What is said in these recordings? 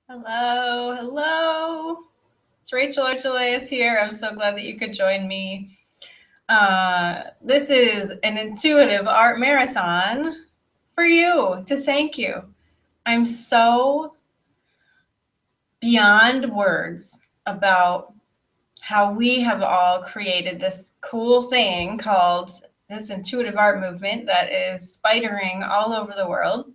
Hello, hello. It's Rachel Archelaus here. I'm so glad that you could join me. This is an intuitive art marathon for you to thank you. I'm so beyond words about how we have all created this cool thing called this intuitive art movement that is spidering all over the world.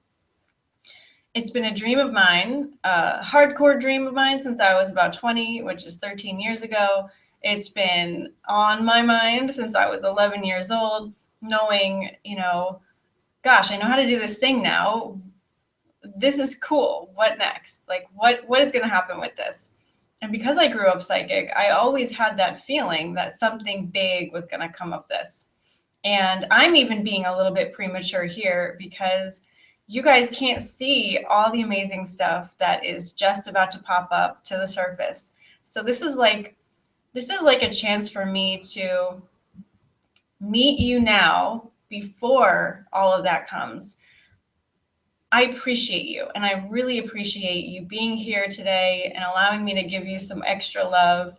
It's been a dream of mine, a hardcore dream of mine since I was about 20, which is 13 years ago. It's been on my mind since I was 11 years old, knowing, gosh, I know how to do this thing now. This is cool. What next? Like, what is going to happen with this? And because I grew up psychic, I always had that feeling that something big was going to come of this. And I'm even being a little bit premature here because you guys can't see all the amazing stuff that is just about to pop up to the surface. So this is like a chance for me to meet you now before all of that comes. I appreciate you, and I really appreciate you being here today and allowing me to give you some extra love.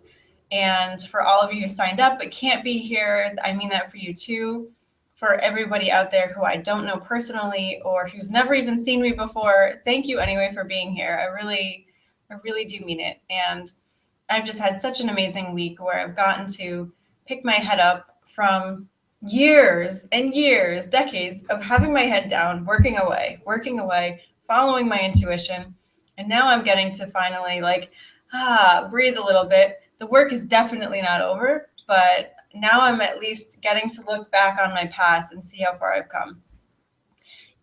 And for all of you who signed up but can't be here, I mean that for you too. For everybody out there who I don't know personally or who's never even seen me before, thank you anyway for being here. I really do mean it. And I've just had such an amazing week where I've gotten to pick my head up from years and years, decades of having my head down, working away, following my intuition. And now I'm getting to finally breathe a little bit. The work is definitely not over, but now I'm at least getting to look back on my path and see how far I've come.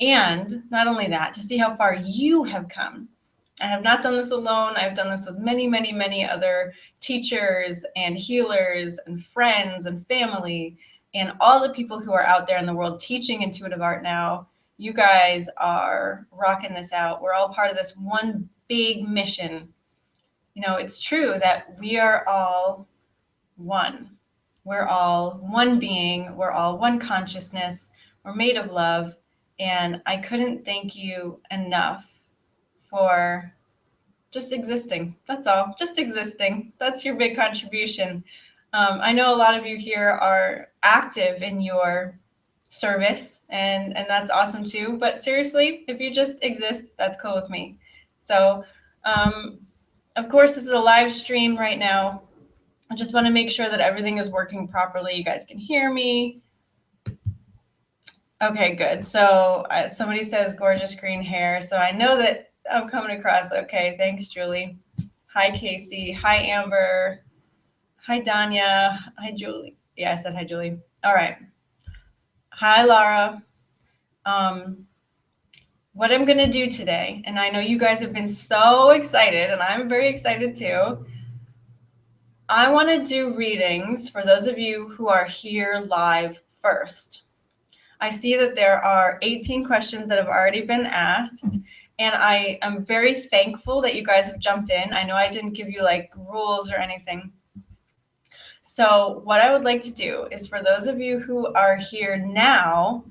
And not only that, to see how far you have come. I have not done this alone. I've done this with many, many, many other teachers and healers and friends and family and all the people who are out there in the world teaching intuitive art now. You guys are rocking this out. We're all part of this one big mission. It's true that we are all one. We're all one being. We're all one consciousness. We're made of love. And I couldn't thank you enough for just existing. That's all. Just existing. That's your big contribution. I know a lot of you here are active in your service, and that's awesome too. But seriously, if you just exist, that's cool with me. So, of course, this is a live stream right now. I just want to make sure that everything is working properly. You guys can hear me. Okay, good. So somebody says gorgeous green hair. So I know that I'm coming across. Okay, thanks, Julie. Hi, Casey. Hi, Amber. Hi, Danya. Hi, Julie. Yeah, I said hi, Julie. All right. Hi, Lara. What I'm going to do today, and I know you guys have been so excited, and I'm very excited too. I want to do readings for those of you who are here live first. I see that there are 18 questions that have already been asked, and I am very thankful that you guys have jumped in. I know I didn't give you like rules or anything. So what I would like to do is for those of you who are here now,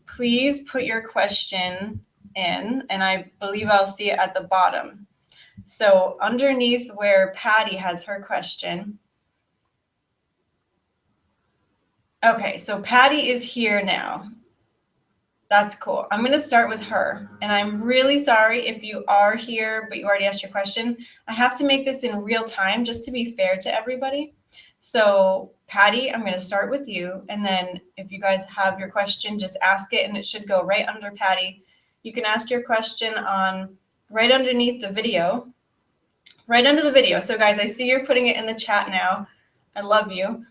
please put your question in, and I believe I'll see it at the bottom. So underneath where Patty has her question. Okay, so Patty is here now. That's cool. I'm going to start with her. And I'm really sorry if you are here, but you already asked your question. I have to make this in real time just to be fair to everybody. So Patty, I'm going to start with you. And then if you guys have your question, just ask it and it should go right under Patty. You can ask your question on right underneath the video. Right under the video. So guys, I see you're putting it in the chat now. I love you.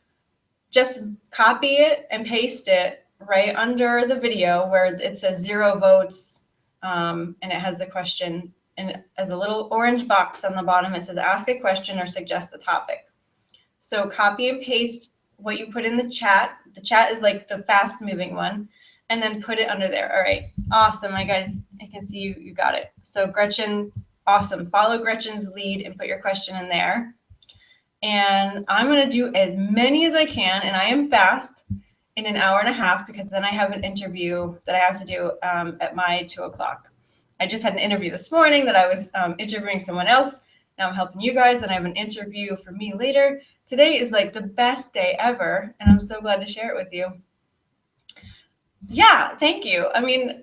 Just copy it and paste it right under the video where it says 0 votes, and it has the question, and as a little orange box on the bottom, it says ask a question or suggest a topic. So copy and paste what you put in the chat. The chat is like the fast moving one, and then put it under there. All right, awesome. Guys, I can see you got it. So Gretchen, awesome. Follow Gretchen's lead and put your question in there. And I'm going to do as many as I can, and I am fast in an hour and a half because then I have an interview that I have to do at my 2 o'clock. I just had an interview this morning that I was interviewing someone else. Now I'm helping you guys, and I have an interview for me later. Today is like the best day ever, and I'm so glad to share it with you. Yeah, thank you. I mean,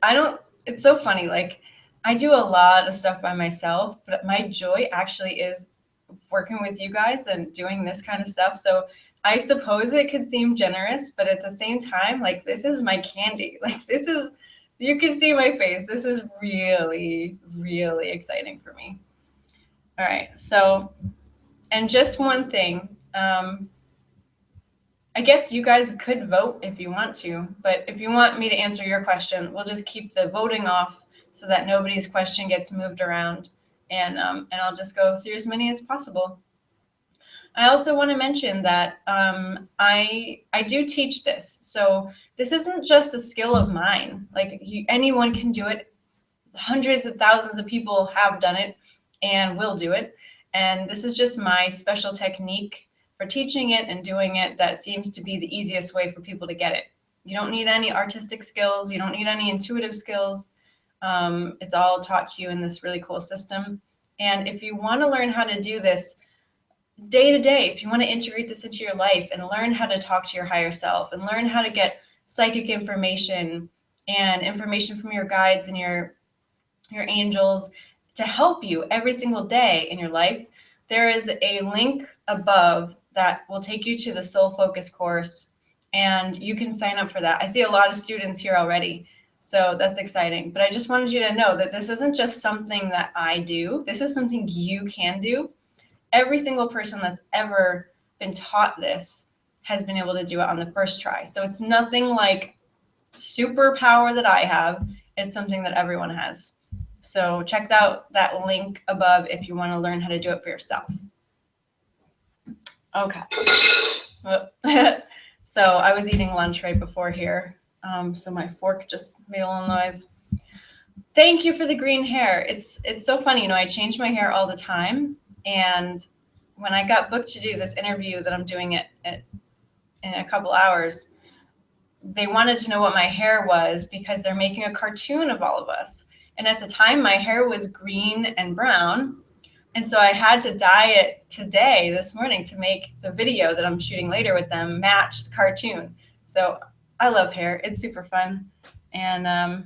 it's so funny. Like, I do a lot of stuff by myself, but my joy actually is working with you guys and doing this kind of stuff. So I suppose it could seem generous, but at the same time, like, this is my candy. Like, you can see my face. This is really, really exciting for me. All right. So, and just one thing, I guess you guys could vote if you want to, but if you want me to answer your question, we'll just keep the voting off so that nobody's question gets moved around, and I'll just go through as many as possible. I also want to mention that I do teach this, so this isn't just a skill of mine. Like, anyone can do it. Hundreds of thousands of people have done it and will do it, and this is just my special technique for teaching it and doing it that seems to be the easiest way for people to get it. You don't need any artistic skills. You don't need any intuitive skills. It's all taught to you in this really cool system. And if you want to learn how to do this day to day, if you want to integrate this into your life and learn how to talk to your higher self and learn how to get psychic information and information from your guides and your angels to help you every single day in your life, there is a link above that will take you to the Soul Focus course, and you can sign up for that. I see a lot of students here already, so that's exciting. But I just wanted you to know that this isn't just something that I do. This is something you can do. Every single person that's ever been taught this has been able to do it on the first try. So it's nothing like superpower that I have. It's something that everyone has. So check out that link above if you want to learn how to do it for yourself. Okay. So I was eating lunch right before here. So my fork just made a little noise. Thank you for the green hair. It's so funny. I change my hair all the time. And when I got booked to do this interview that I'm doing in a couple hours, they wanted to know what my hair was because they're making a cartoon of all of us. And at the time, my hair was green and brown. And so I had to dye it today, this morning, to make the video that I'm shooting later with them match the cartoon. So I love hair. It's super fun. And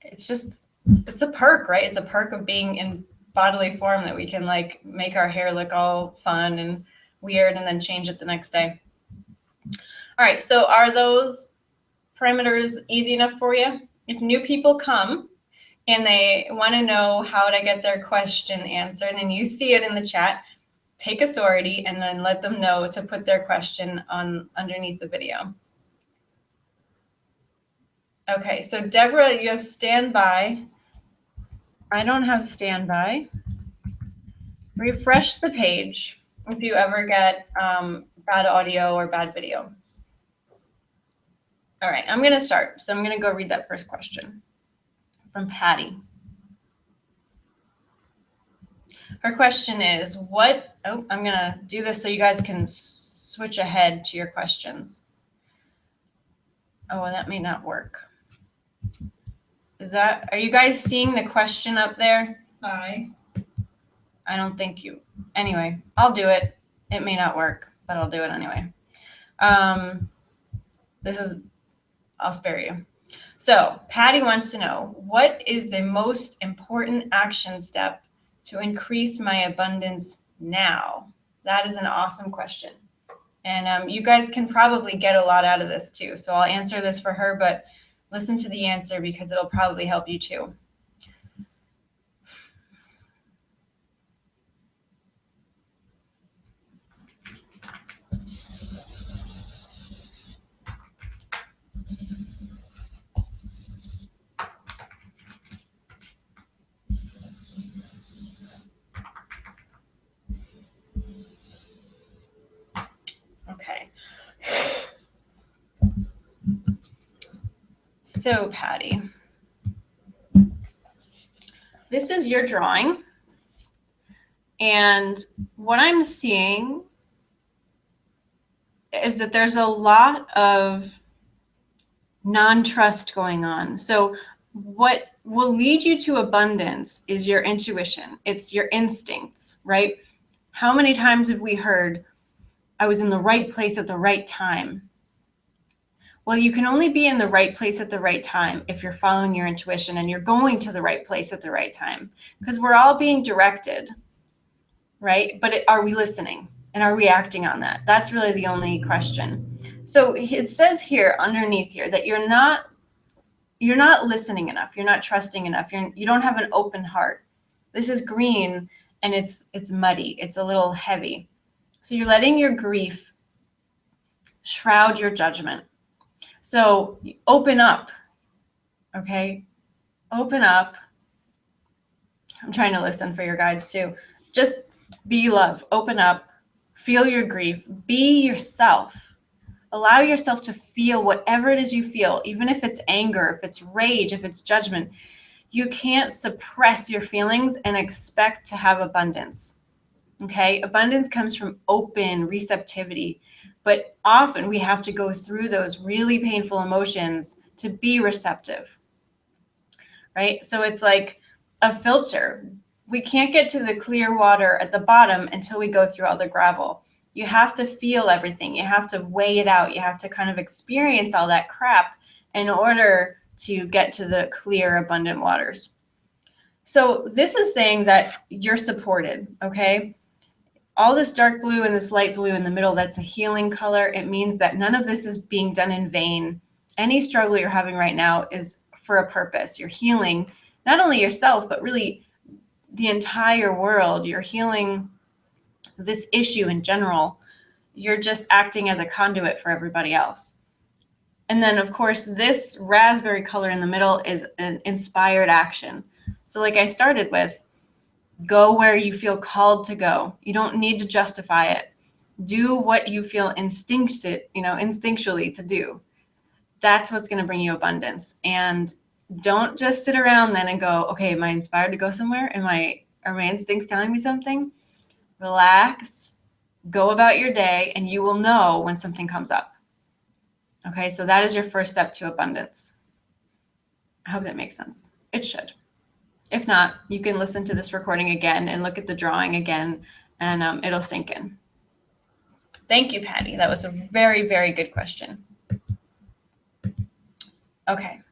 it's a perk, right? It's a perk of being in bodily form that we can like make our hair look all fun and weird and then change it the next day. All right. So are those parameters easy enough for you? If new people come and they want to know how to get their question answered, and you see it in the chat, take authority and then let them know to put their question on underneath the video. Okay, so Deborah, you have standby. I don't have standby. Refresh the page if you ever get bad audio or bad video. All right, I'm going to start. So I'm going to go read that first question from Patty. Her question is, I'm going to do this so you guys can switch ahead to your questions. Oh, that may not work. Are you guys seeing the question up there? Hi. I don't think you. Anyway, I'll do it. It may not work, but I'll do it anyway. I'll spare you. So Patty wants to know, what is the most important action step to increase my abundance now? That is an awesome question. And you guys can probably get a lot out of this too. So I'll answer this for her, but listen to the answer because it'll probably help you too. Okay. So, Patty, this is your drawing. And what I'm seeing is that there's a lot of non-trust going on. So what will lead you to abundance is your intuition. It's your instincts, right? How many times have we heard, I was in the right place at the right time? Well, you can only be in the right place at the right time if you're following your intuition and you're going to the right place at the right time, because we're all being directed, right? But are we listening and are we acting on that? That's really the only question. So it says here underneath here that you're not listening enough. You're not trusting enough. You don't have an open heart. This is green and it's muddy. It's a little heavy. So you're letting your grief shroud your judgment. So open up, okay? Open up. I'm trying to listen for your guides too. Just be love, open up, feel your grief, be yourself. Allow yourself to feel whatever it is you feel, even if it's anger, if it's rage, if it's judgment. You can't suppress your feelings and expect to have abundance, okay? Abundance comes from open receptivity. But often we have to go through those really painful emotions to be receptive, right? So it's like a filter. We can't get to the clear water at the bottom until we go through all the gravel. You have to feel everything. You have to weigh it out. You have to kind of experience all that crap in order to get to the clear, abundant waters. So this is saying that you're supported, okay? All this dark blue and this light blue in the middle, that's a healing color. It means that none of this is being done in vain. Any struggle you're having right now is for a purpose. You're healing not only yourself, but really the entire world. You're healing this issue in general. You're just acting as a conduit for everybody else. And then, of course, this raspberry color in the middle is an inspired action. So like I started with, go where you feel called to go. You don't need to justify it. Do what you feel instinctually to do. That's what's going to bring you abundance. And don't just sit around then and go, okay, am I inspired to go somewhere? Are my instincts telling me something? Relax, go about your day, and you will know when something comes up. Okay, so that is your first step to abundance. I hope that makes sense. It should. If not, you can listen to this recording again and look at the drawing again, and it'll sink in. Thank you, Patty. That was a very, very good question. Okay.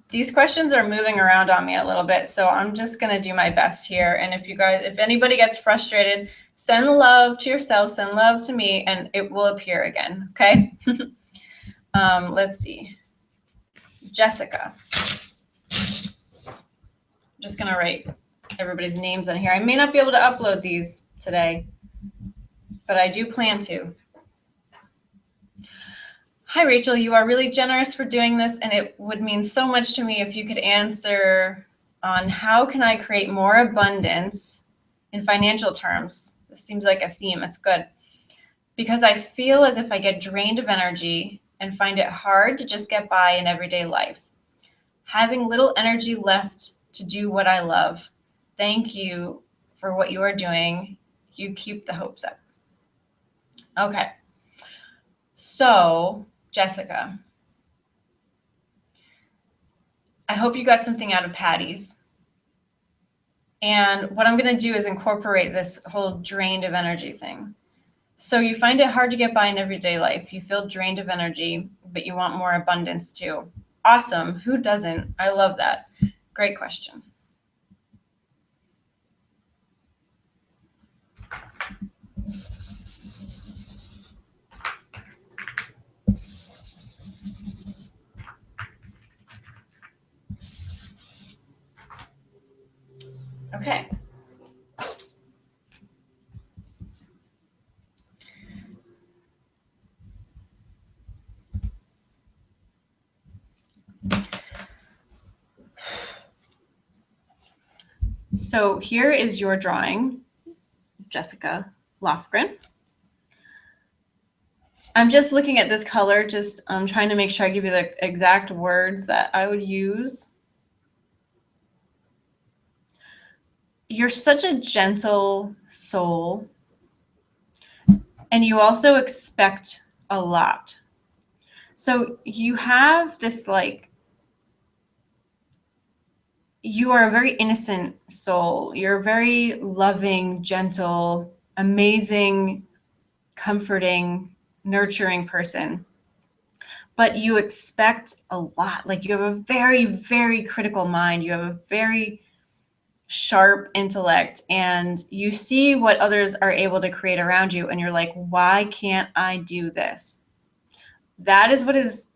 These questions are moving around on me a little bit, so I'm just going to do my best here. And if anybody gets frustrated, send love to yourself, send love to me, and it will appear again, okay? Let's see. Jessica. I'm just going to write everybody's names on here. I may not be able to upload these today, but I do plan to. Hi, Rachel. You are really generous for doing this, and it would mean so much to me if you could answer on how can I create more abundance in financial terms. This seems like a theme. It's good. Because I feel as if I get drained of energy and find it hard to just get by in everyday life. Having little energy left to do what I love. Thank you for what you are doing. You keep the hopes up. Okay. So, Jessica, I hope you got something out of Patty's. And what I'm going to do is incorporate this whole drained of energy thing. So you find it hard to get by in everyday life. You feel drained of energy, but you want more abundance too. Awesome. Who doesn't? I love that. Great question. Okay. So here is your drawing, Jessica Lofgren. I'm just looking at this color, I'm trying to make sure I give you the exact words that I would use. You're such a gentle soul, and you also expect a lot. So you have this, like, you are a very innocent soul. You're a very loving, gentle, amazing, comforting, nurturing person. But you expect a lot. Like, you have a very, very critical mind. You have a very sharp intellect, and you see what others are able to create around you, and you're like, why can't I do this? That is what is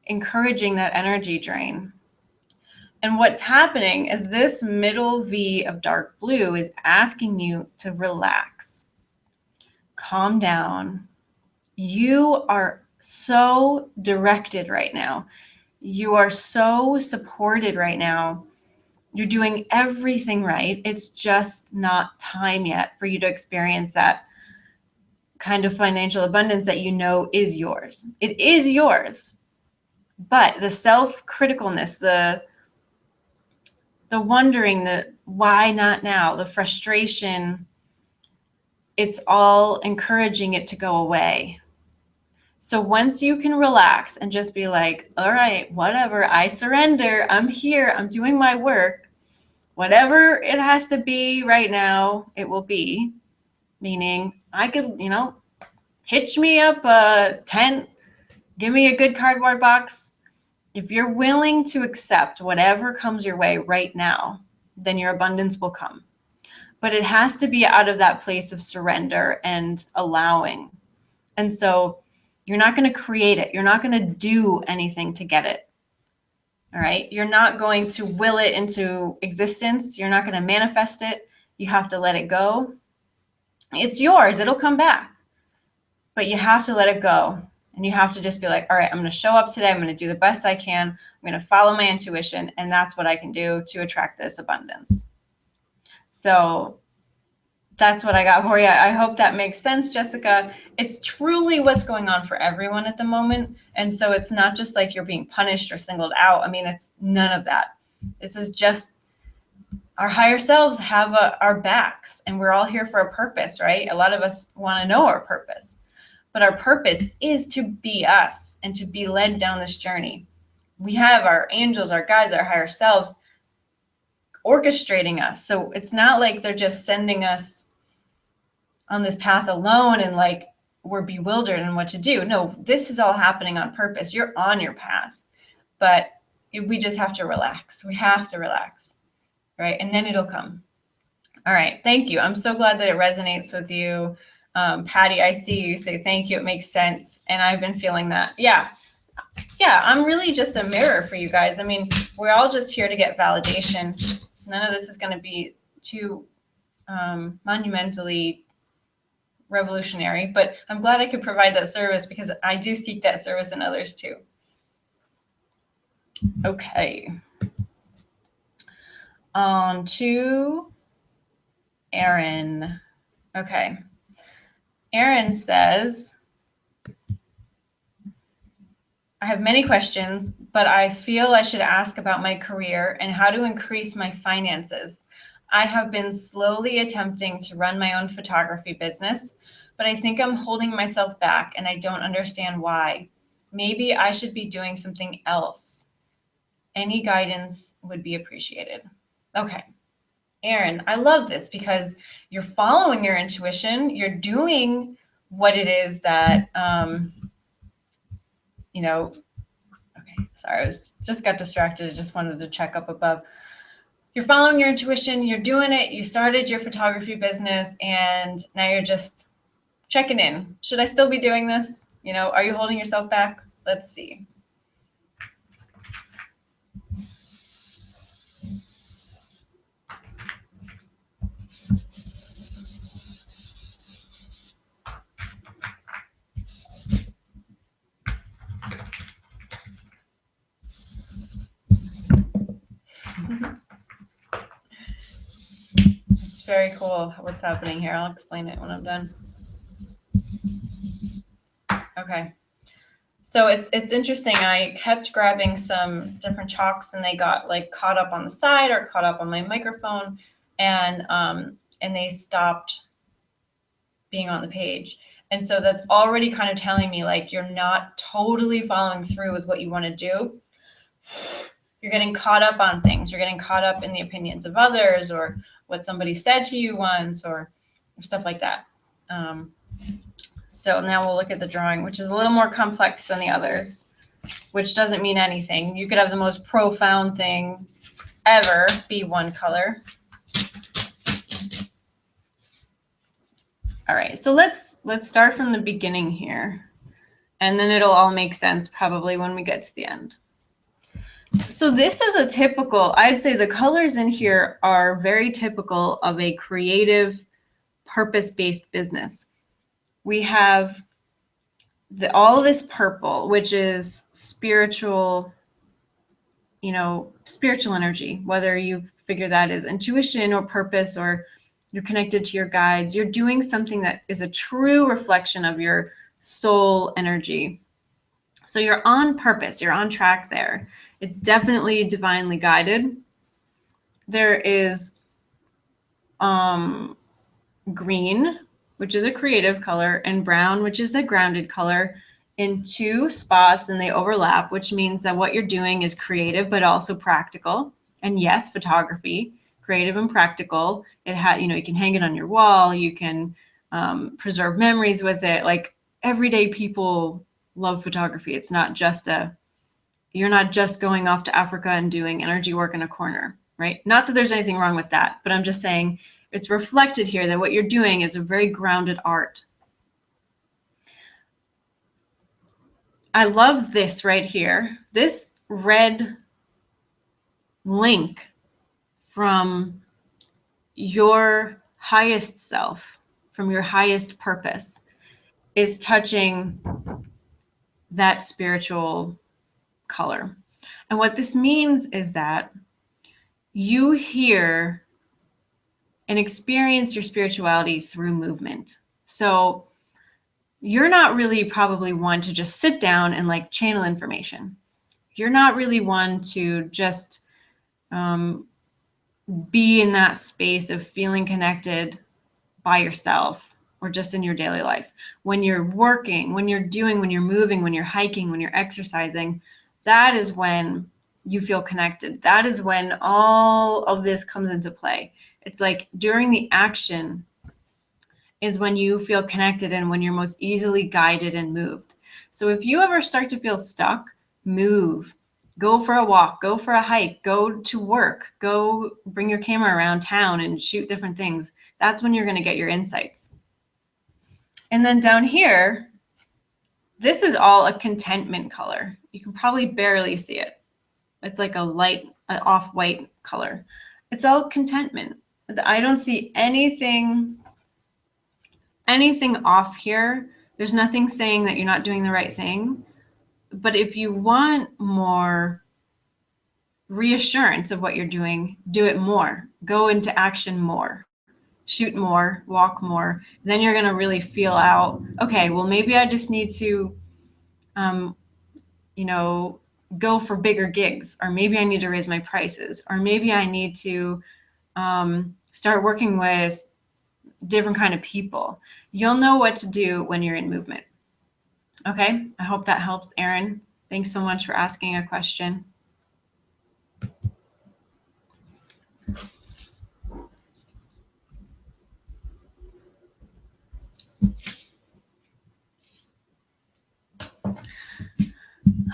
encouraging that energy drain. And what's happening is this middle V of dark blue is asking you to relax, calm down. You are so directed right now. You are so supported right now. You're doing everything right. It's just not time yet for you to experience that kind of financial abundance that you know is yours. It is yours. But the self-criticalness, the wondering, the why not now, the frustration, it's all encouraging it to go away. So once you can relax and just be like, all right, whatever, I surrender, I'm here, I'm doing my work, whatever it has to be right now, it will be. Meaning, I could, hitch me up a tent, give me a good cardboard box. If you're willing to accept whatever comes your way right now, then your abundance will come. But it has to be out of that place of surrender and allowing. And so you're not going to create it. You're not going to do anything to get it. All right. You're not going to will it into existence. You're not going to manifest it. You have to let it go. It's yours. It'll come back. But you have to let it go. And you have to just be like, all right, I'm going to show up today. I'm going to do the best I can. I'm going to follow my intuition. And that's what I can do to attract this abundance. So that's what I got for you. I hope that makes sense, Jessica. It's truly what's going on for everyone at the moment. And so it's not just like you're being punished or singled out. I mean, it's none of that. This is just our higher selves have our backs, and we're all here for a purpose, right? A lot of us want to know our purpose. But our purpose is to be us and to be led down this journey. We have our angels, our guides, our higher selves orchestrating us. So it's not like they're just sending us on this path alone and like we're bewildered in what to do. No, this is all happening on purpose. You're on your path, but we just have to relax. We have to relax, right? And then it'll come. All right. Thank you. I'm so glad that it resonates with you. Patty, I see you say thank you. It makes sense. And I've been feeling that. Yeah. I'm really just a mirror for you guys. I mean, we're all just here to get validation. None of this is going to be too monumentally revolutionary, but I'm glad I could provide that service because I do seek that service in others too. Okay. On to Erin. Okay. Erin says, I have many questions, but I feel I should ask about my career and how to increase my finances. I have been slowly attempting to run my own photography business, but I think I'm holding myself back and I don't understand why. Maybe I should be doing something else. Any guidance would be appreciated. Okay. Erin, I love this because you're following your intuition. You're doing what it is that, okay, sorry, I just got distracted. I just wanted to check up above. You're following your intuition. You're doing it. You started your photography business and now you're just checking in. Should I still be doing this? Are you holding yourself back? Let's see. It's very cool what's happening here. I'll explain it when I'm done. Okay. So it's interesting. I kept grabbing some different chalks and they got like caught up on the side or caught up on my microphone and they stopped being on the page. And so that's already kind of telling me like you're not totally following through with what you want to do. You're getting caught up on things. You're getting caught up in the opinions of others or what somebody said to you once or stuff like that. So now we'll look at the drawing, which is a little more complex than the others, which doesn't mean anything. You could have the most profound thing ever be one color. All right, so let's start from the beginning here, and then it'll all make sense probably when we get to the end. So this is a typical, I'd say the colors in here are very typical of a creative, purpose-based business. We have all this purple, which is spiritual, spiritual energy, whether you figure that is intuition or purpose or you're connected to your guides, you're doing something that is a true reflection of your soul energy. So you're on purpose, you're on track there. It's definitely divinely guided. There is green, which is a creative color, and brown, which is the grounded color, in two spots, and they overlap, which means that what you're doing is creative but also practical. And yes, photography, creative and practical. It had, you can hang it on your wall, you can preserve memories with it. Like everyday people love photography. It's not just you're not just going off to Africa and doing energy work in a corner, right? Not that there's anything wrong with that, but I'm just saying it's reflected here that what you're doing is a very grounded art. I love this right here. This red link from your highest self, from your highest purpose, is touching that spiritual color. And what this means is that you hear and experience your spirituality through movement. So you're not really probably one to just sit down and like channel information. You're not really one to just be in that space of feeling connected by yourself or just in your daily life. When you're working, when you're doing, when you're moving, when you're hiking, when you're exercising, that is when you feel connected. That is when all of this comes into play. It's like during the action is when you feel connected and when you're most easily guided and moved. So if you ever start to feel stuck, move. Go for a walk, go for a hike, go to work, go bring your camera around town and shoot different things. That's when you're going to get your insights. And then down here, this is all a contentment color. You can probably barely see it. It's like a light, an off-white color. It's all contentment. I don't see anything off here. There's nothing saying that you're not doing the right thing. But if you want more reassurance of what you're doing, do it more. Go into action more. Shoot more, walk more. Then you're going to really feel out, okay, well, maybe I just need to, go for bigger gigs, or maybe I need to raise my prices, or maybe I need to start working with different kind of people. You'll know what to do when you're in movement. Okay, I hope that helps, Erin. Thanks so much for asking a question.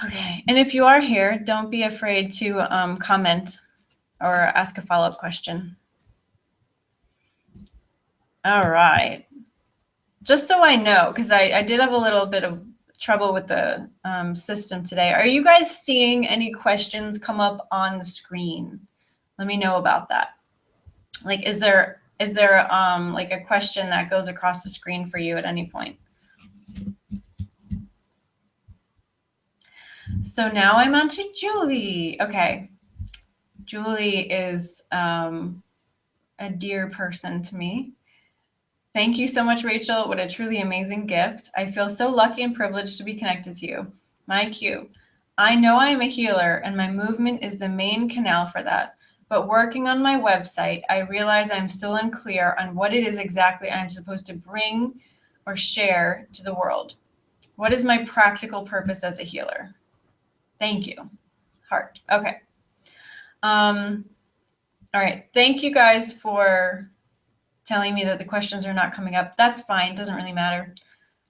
Okay, and if you are here, don't be afraid to comment or ask a follow-up question. All right. Just so I know, because I did have a little bit of trouble with the system today. Are you guys seeing any questions come up on the screen? Let me know about that. Like, is there like a question that goes across the screen for you at any point? So now I'm on to Julie. Okay. Julie is a dear person to me. Thank you so much, Rachel. What a truly amazing gift. I feel so lucky and privileged to be connected to you. My cue. I know I am a healer and my movement is the main canal for that. But working on my website, I realize I'm still unclear on what it is exactly I'm supposed to bring or share to the world? What is my practical purpose as a healer? Thank you. Heart. Okay. All right. Thank you guys for telling me that the questions are not coming up. That's fine. Doesn't really matter.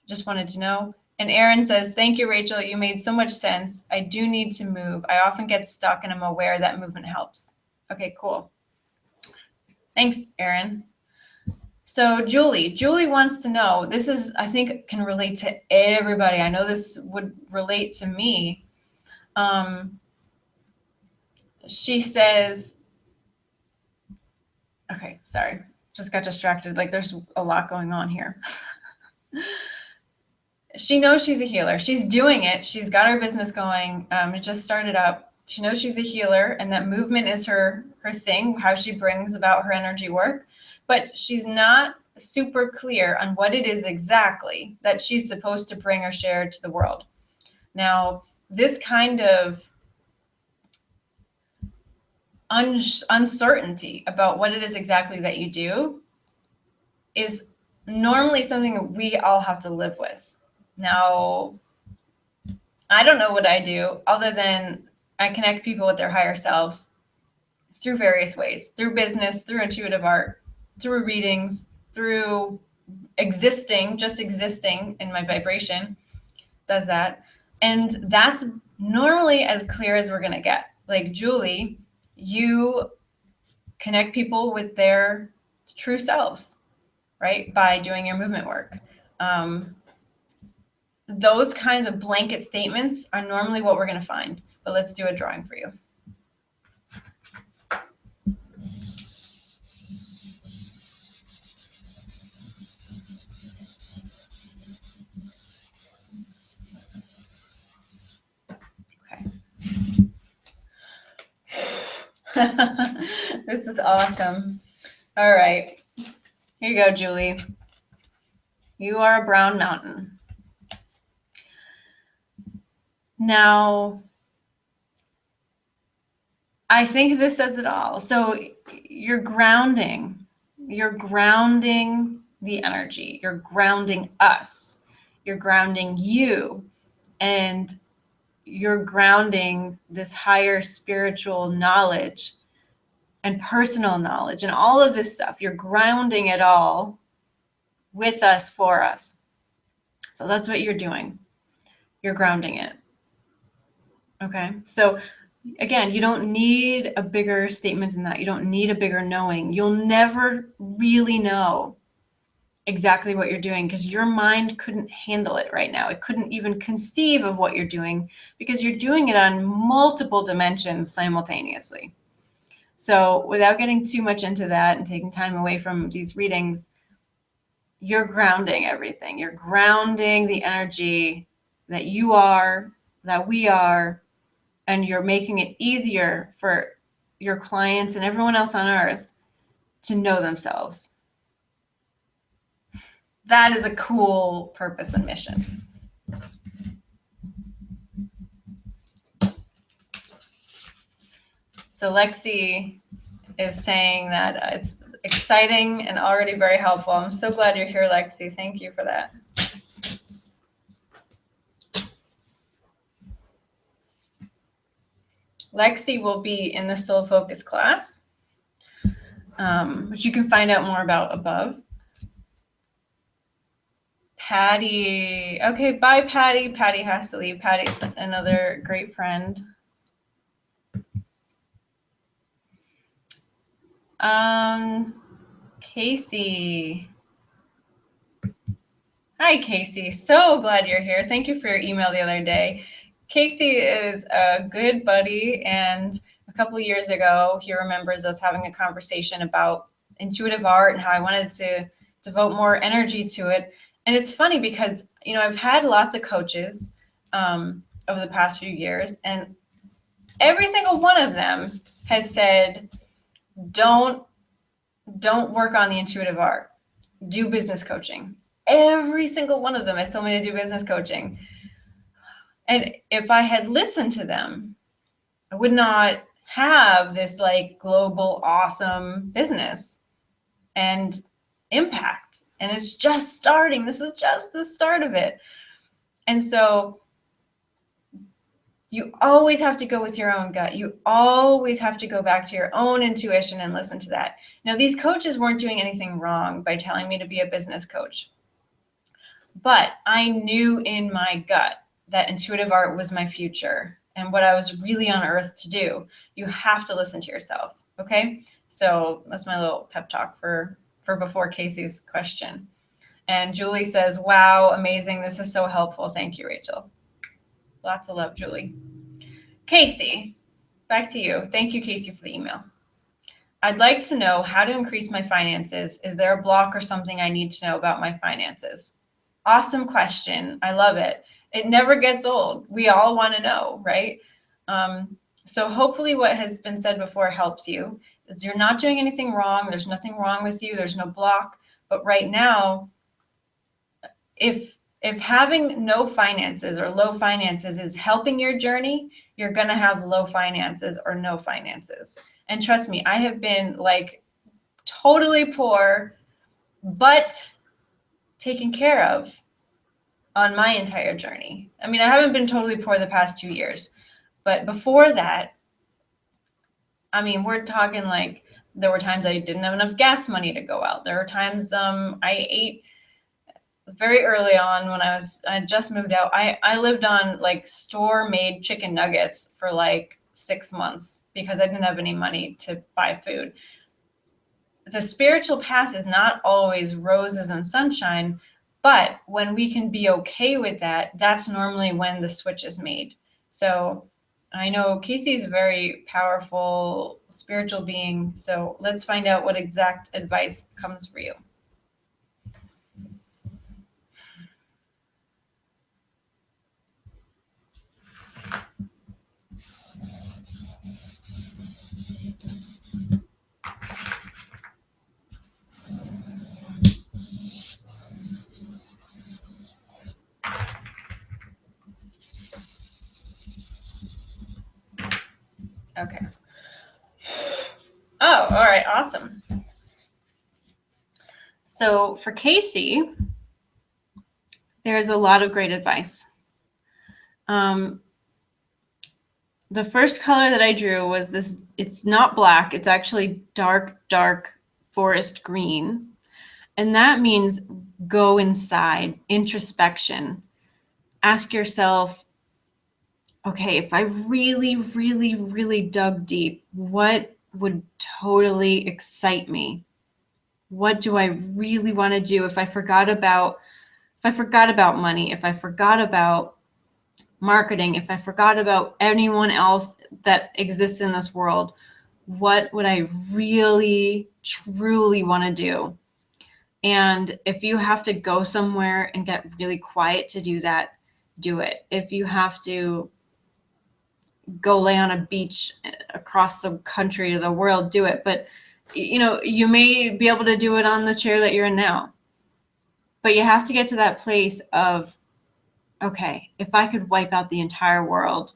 Just wanted to know. And Erin says, thank you, Rachel. You made so much sense. I do need to move. I often get stuck and I'm aware that movement helps. Okay, cool. Thanks, Erin. So Julie wants to know, this is, I think, can relate to everybody. I know this would relate to me. She says, okay, sorry, just got distracted. Like there's a lot going on here. She knows she's a healer. She's doing it. She's got her business going. It just started up. She knows she's a healer and that movement is her thing, how she brings about her energy work. But she's not super clear on what it is exactly that she's supposed to bring or share to the world. Now, this kind of uncertainty about what it is exactly that you do is normally something that we all have to live with. Now, I don't know what I do other than I connect people with their higher selves through various ways, through business, through intuitive art, through readings, through existing, just existing in my vibration does that. And that's normally as clear as we're going to get. Like Julie, you connect people with their true selves, right? By doing your movement work. Those kinds of blanket statements are normally what we're going to find. But let's do a drawing for you. This is awesome. All right. Here you go, Julie. You are a brown mountain. Now, I think this says it all. So you're grounding the energy. You're grounding us. You're grounding you. And you're grounding this higher spiritual knowledge and personal knowledge and all of this stuff. You're grounding it all with us, for us. So that's what you're doing. You're grounding it. Okay. So again, you don't need a bigger statement than that. You don't need a bigger knowing. You'll never really know exactly what you're doing because your mind couldn't handle it right now. It couldn't even conceive of what you're doing because you're doing it on multiple dimensions simultaneously. So without getting too much into that and taking time away from these readings, you're grounding everything. You're grounding the energy that you are, that we are, and you're making it easier for your clients and everyone else on earth to know themselves. That is a cool purpose and mission. So Lexi is saying that it's exciting and already very helpful. I'm so glad you're here, Lexi. Thank you for that. Lexi will be in the Soul Focus class, which you can find out more about above. Patty. Okay, bye, Patty. Patty has to leave. Patty's another great friend. Casey. Hi, Casey. So glad you're here. Thank you for your email the other day. Casey is a good buddy, and a couple of years ago, he remembers us having a conversation about intuitive art and how I wanted to devote more energy to it. And it's funny because, you know, I've had lots of coaches over the past few years, and every single one of them has said, don't work on the intuitive art, do business coaching. Every single one of them has told me to do business coaching. And if I had listened to them, I would not have this like global awesome business and impact and it's just starting. This is just the start of it. And so you always have to go with your own gut. You always have to go back to your own intuition and listen to that. Now, these coaches weren't doing anything wrong by telling me to be a business coach, but I knew in my gut that intuitive art was my future and what I was really on earth to do. You have to listen to yourself. Okay. So that's my little pep talk for before Casey's question. And Julie says, wow, amazing. This is so helpful. Thank you, Rachel. Lots of love, Julie. Casey, back to you. Thank you, Casey, for the email. I'd like to know how to increase my finances. Is there a block or something I need to know about my finances? Awesome question. I love it. It never gets old. We all want to know, right? So hopefully what has been said before helps you. Is you're not doing anything wrong. There's nothing wrong with you. There's no block. But right now, if having no finances or low finances is helping your journey, you're going to have low finances or no finances. And trust me, I have been like totally poor, but taken care of on my entire journey. I mean, I haven't been totally poor the past 2 years, but before that, I mean, we're talking like there were times I didn't have enough gas money to go out. There were times I ate very early on when I just moved out. I lived on like store-made chicken nuggets for like 6 months because I didn't have any money to buy food. The spiritual path is not always roses and sunshine, but when we can be okay with that, that's normally when the switch is made. So I know Casey's a very powerful spiritual being. So let's find out what exact advice comes for you. Okay. Oh, all right. Awesome. So for Casey, there's a lot of great advice. The first color that I drew was this. It's not black. It's actually dark forest green. And that means go inside, introspection. Ask yourself, okay, if I really dug deep, what would totally excite me? What do I really want to do if I forgot about money, if I forgot about marketing, if I forgot about anyone else that exists in this world, what would I really, truly want to do? And if you have to go somewhere and get really quiet to do that, do it. If you have to go lay on a beach across the country or the world, do it. But, you know, you may be able to do it on the chair that you're in now. But you have to get to that place of, okay, if I could wipe out the entire world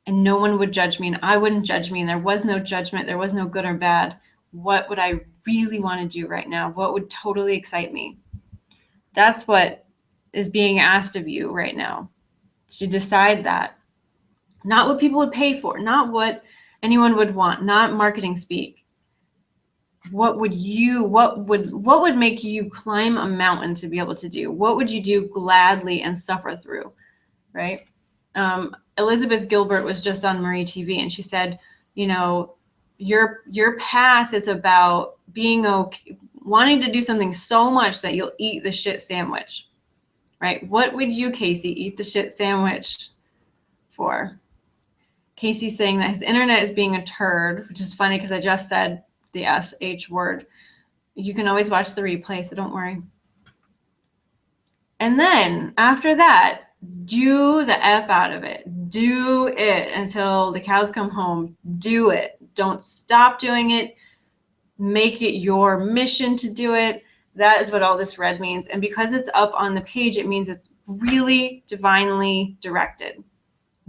and no one would judge me and I wouldn't judge me and there was no judgment, there was no good or bad, what would I really want to do right now? What would totally excite me? That's what is being asked of you right now, to decide that. Not what people would pay for, not what anyone would want, not marketing speak. What would make you climb a mountain to be able to do? What would you do gladly and suffer through, right? Elizabeth Gilbert was just on Marie TV and she said, you know, your path is about being okay, wanting to do something so much that you'll eat the shit sandwich, right? What would you, Casey, eat the shit sandwich for? Casey's saying that his internet is being a turd, which is funny because I just said the SH word. You can always watch the replay, so don't worry. And then after that, do the F out of it. Do it until the cows come home. Do it. Don't stop doing it. Make it your mission to do it. That is what all this red means. And because it's up on the page, it means it's really divinely directed.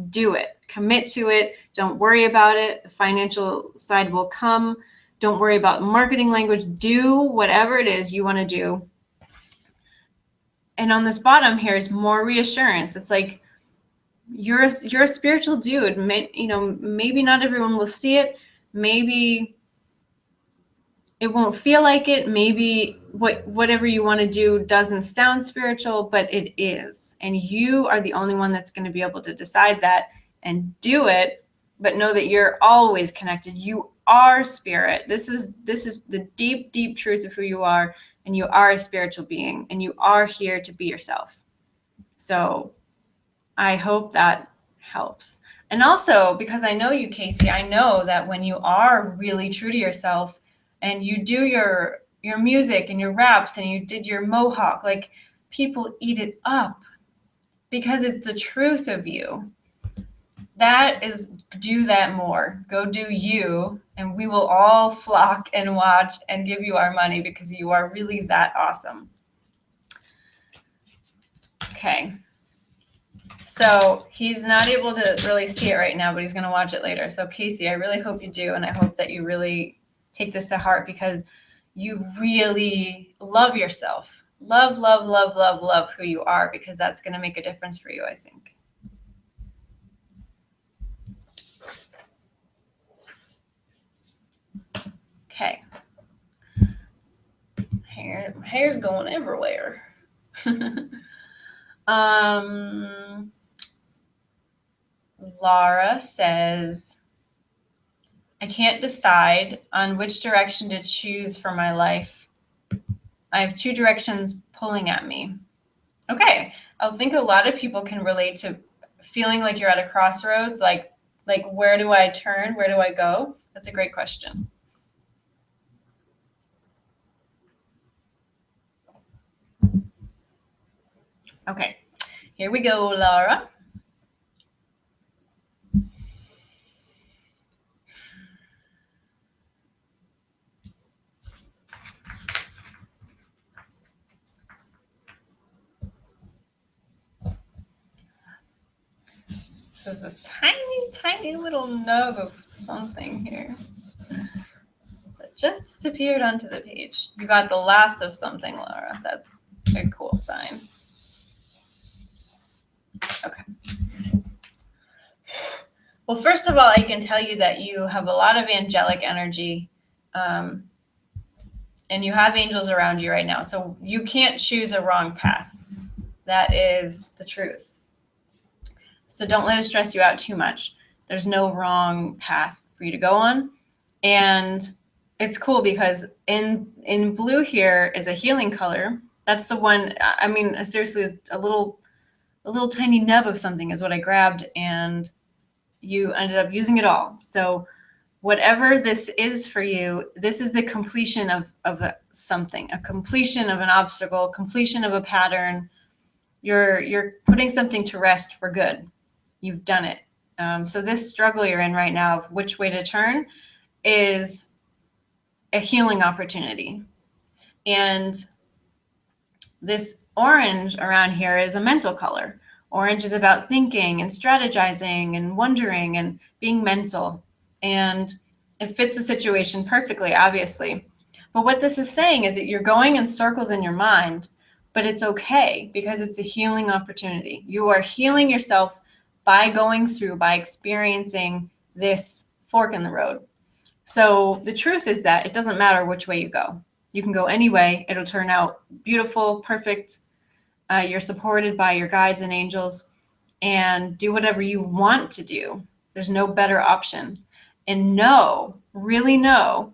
Do it. Commit to it. Don't worry about it. The financial side will come. Don't worry about marketing language. Do whatever it is you want to do And on this bottom here is more reassurance. It's like, you're a spiritual dude. Maybe not everyone will see it. Maybe it won't feel like it. Maybe whatever you want to do doesn't sound spiritual, but it is. And you are the only one that's going to be able to decide that and do it. But know that you're always connected. You are spirit. This is the deep, deep truth of who you are. And you are a spiritual being. And you are here to be yourself. So I hope that helps. And also, because I know you, Casey, I know that when you are really true to yourself and you do your music and your raps and you did your mohawk, like, people eat it up because it's the truth of you. That is, do that more. Go do you, and we will all flock and watch and give you our money because you are really that awesome. Okay. So he's not able to really see it right now, but he's going to watch it later. So Casey, I really hope you do. And I hope that you really take this to heart because you really love yourself. Love, love, love, love, love who you are, because that's going to make a difference for you, I think. Okay. Hair's going everywhere. Laura says, I can't decide on which direction to choose for my life. I have two directions pulling at me. Okay. I think a lot of people can relate to feeling like you're at a crossroads, like where do I turn? Where do I go? That's a great question. Okay. Here we go, Laura. There's this tiny, tiny little nub of something here that just disappeared onto the page. You got the last of something, Laura. That's a cool sign. Okay. Well, first of all, I can tell you that you have a lot of angelic energy, and you have angels around you right now. So you can't choose a wrong path. That is the truth. So don't let it stress you out too much. There's no wrong path for you to go on. And it's cool because in blue here is a healing color. That's the one, I mean, seriously, a little tiny nub of something is what I grabbed, and you ended up using it all. So whatever this is for you, this is the completion of something, a completion of an obstacle, completion of a pattern. You're putting something to rest for good. You've done it. So this struggle you're in right now of which way to turn is a healing opportunity. And this orange around here is a mental color. Orange is about thinking and strategizing and wondering and being mental. And it fits the situation perfectly, obviously. But what this is saying is that you're going in circles in your mind, but it's okay because it's a healing opportunity. You are healing yourself by going through, by experiencing this fork in the road. So the truth is that it doesn't matter which way you go. You can go any way. It'll turn out beautiful, perfect. You're supported by your guides and angels, and do whatever you want to do. There's no better option. And really know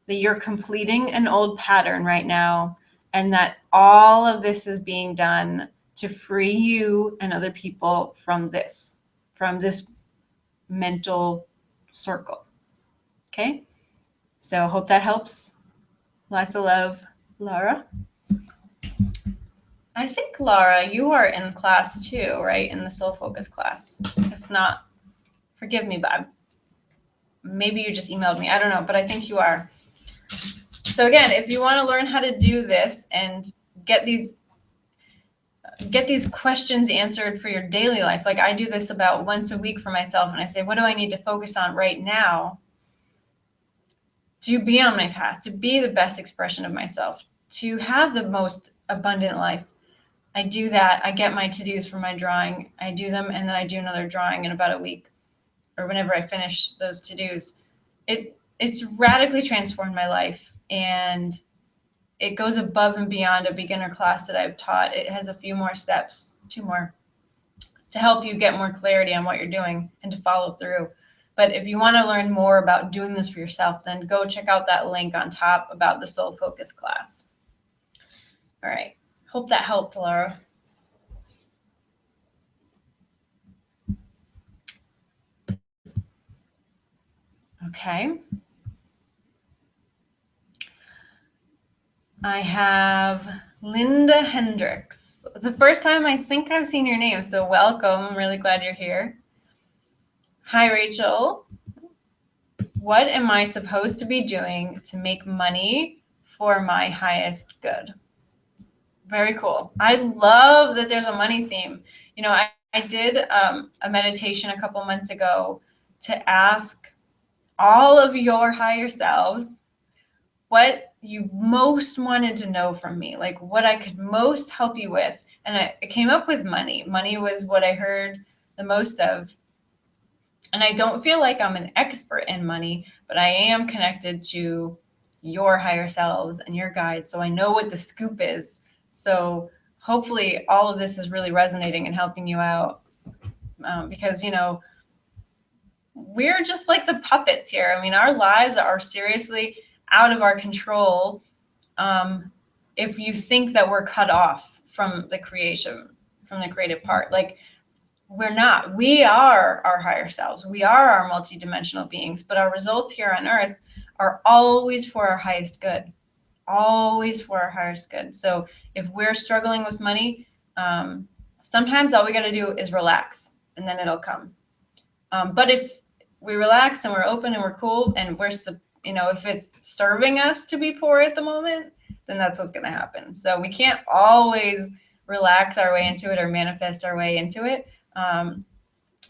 that you're completing an old pattern right now, and that all of this is being done to free you and other people from this mental circle. Okay? So hope that helps. Lots of love, Laura. I think, Laura, you are in class too, right? In the Soul Focus class. If not, forgive me, but maybe you just emailed me. I don't know, but I think you are. So again, if you want to learn how to do this and get these questions answered for your daily life, like I do this about once a week for myself, and I say, what do I need to focus on right now to be on my path, to be the best expression of myself, to have the most abundant life? I do that. I get my to-dos for my drawing. I do them, and then I do another drawing in about a week or whenever I finish those to-dos. It's radically transformed my life, and it goes above and beyond a beginner class that I've taught. It has a few more steps, 2 more, to help you get more clarity on what you're doing and to follow through. But if you want to learn more about doing this for yourself, then go check out that link on top about the Soul Focus class. All right. Hope that helped, Laura. Okay. I have Linda Hendricks. It's the first time I think I've seen your name, so welcome. I'm really glad you're here. Hi, Rachel. What am I supposed to be doing to make money for my highest good? Very cool. I love that there's a money theme. You know, I did a meditation a couple months ago to ask all of your higher selves what you most wanted to know from me, like what I could most help you with. And I came up with money. Money was what I heard the most of. And I don't feel like I'm an expert in money, but I am connected to your higher selves and your guides. So I know what the scoop is. So hopefully all of this is really resonating and helping you out, because, you know, we're just like the puppets here. I mean, our lives are seriously out of our control if you think that we're cut off from the creation, from the creative part. Like, we're not. We are our higher selves. We are our multidimensional beings, but our results here on earth are always for our highest good. Always for our highest good. So if we're struggling with money, sometimes all we got to do is relax and then it'll come. But if we relax and we're open and we're cool and we're, you know, if it's serving us to be poor at the moment, then that's what's going to happen. So we can't always relax our way into it or manifest our way into it.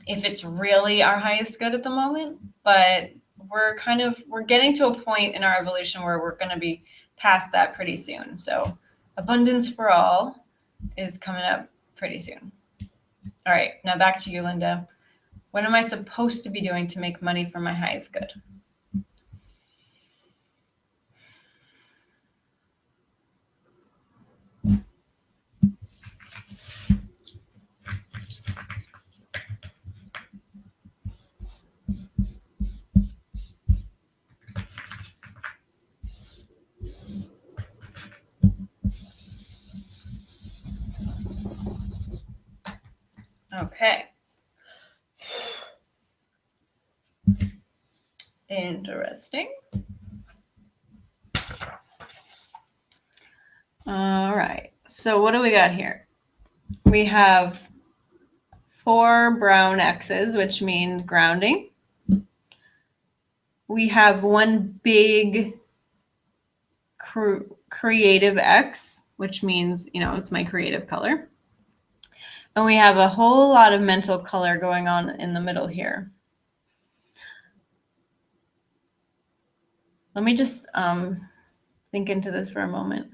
If it's really our highest good at the moment, but we're getting to a point in our evolution where we're going to be past that pretty soon. So abundance for all is coming up pretty soon. All right, now back to you, Linda. What am I supposed to be doing to make money for my highest good? Okay. Interesting. All right. So what do we got here? We have 4 brown X's, which mean grounding. We have 1 big creative X, which means, you know, it's my creative color. And we have a whole lot of mental color going on in the middle here. Let me just think into this for a moment.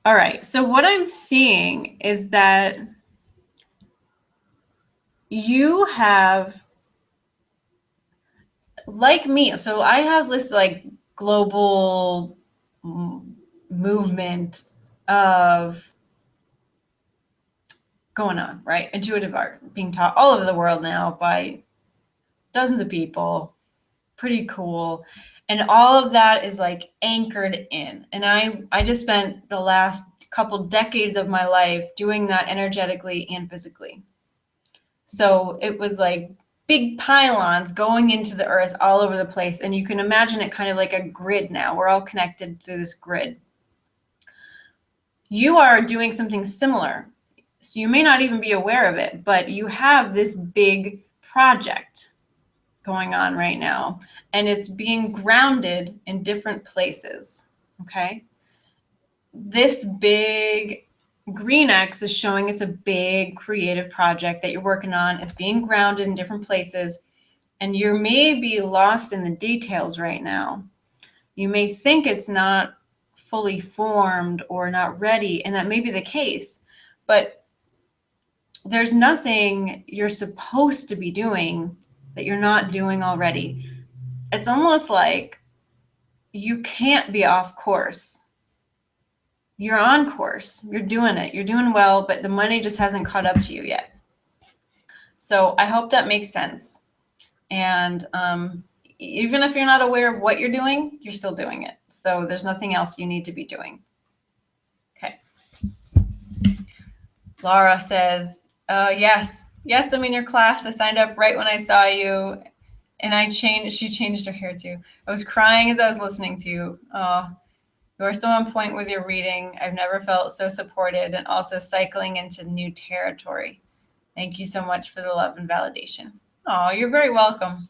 All right, so what I'm seeing is that you have, like me, so I have this like global movement of going on, right? Intuitive art being taught all over the world now by dozens of people. Pretty cool. And all of that is like anchored in. And I just spent the last couple decades of my life doing that energetically and physically. So it was like big pylons going into the earth all over the place. And you can imagine it kind of like a grid now. We're all connected to this grid. You are doing something similar. So you may not even be aware of it, but you have this big project going on right now, and it's being grounded in different places, okay? This big green X is showing it's a big creative project that you're working on. It's being grounded in different places, and you may be lost in the details right now. You may think it's not fully formed or not ready, and that may be the case, but there's nothing you're supposed to be doing that you're not doing already. It's almost like you can't be off course. You're on course. You're doing it. You're doing well, but the money just hasn't caught up to you yet. So I hope that makes sense. And even if you're not aware of what you're doing, you're still doing it. So there's nothing else you need to be doing. Okay. Laura says, yes, I'm in your class. I signed up right when I saw you. And she changed her hair too. I was crying as I was listening to you. You are so on point with your reading. I've never felt so supported and also cycling into new territory. Thank you so much for the love and validation. Oh, you're very welcome.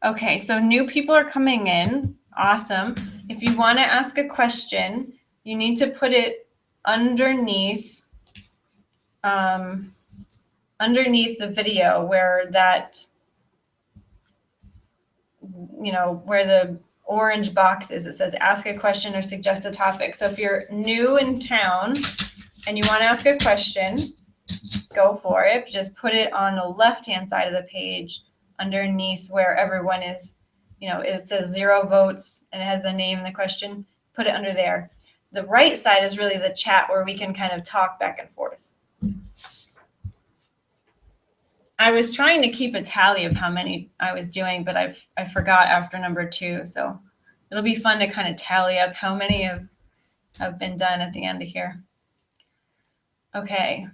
Okay, so new people are coming in. Awesome. If you want to ask a question, you need to put it underneath the video where that, where the orange box is. It says ask a question or suggest a topic. So if you're new in town and you want to ask a question, go for it. Just put it on the left-hand side of the page underneath where everyone is, it says 0 votes and it has the name and the question. Put it under there. The right side is really the chat where we can kind of talk back and forth. I was trying to keep a tally of how many I was doing, but I forgot after number 2. So it'll be fun to kind of tally up how many have been done at the end of here. Okay.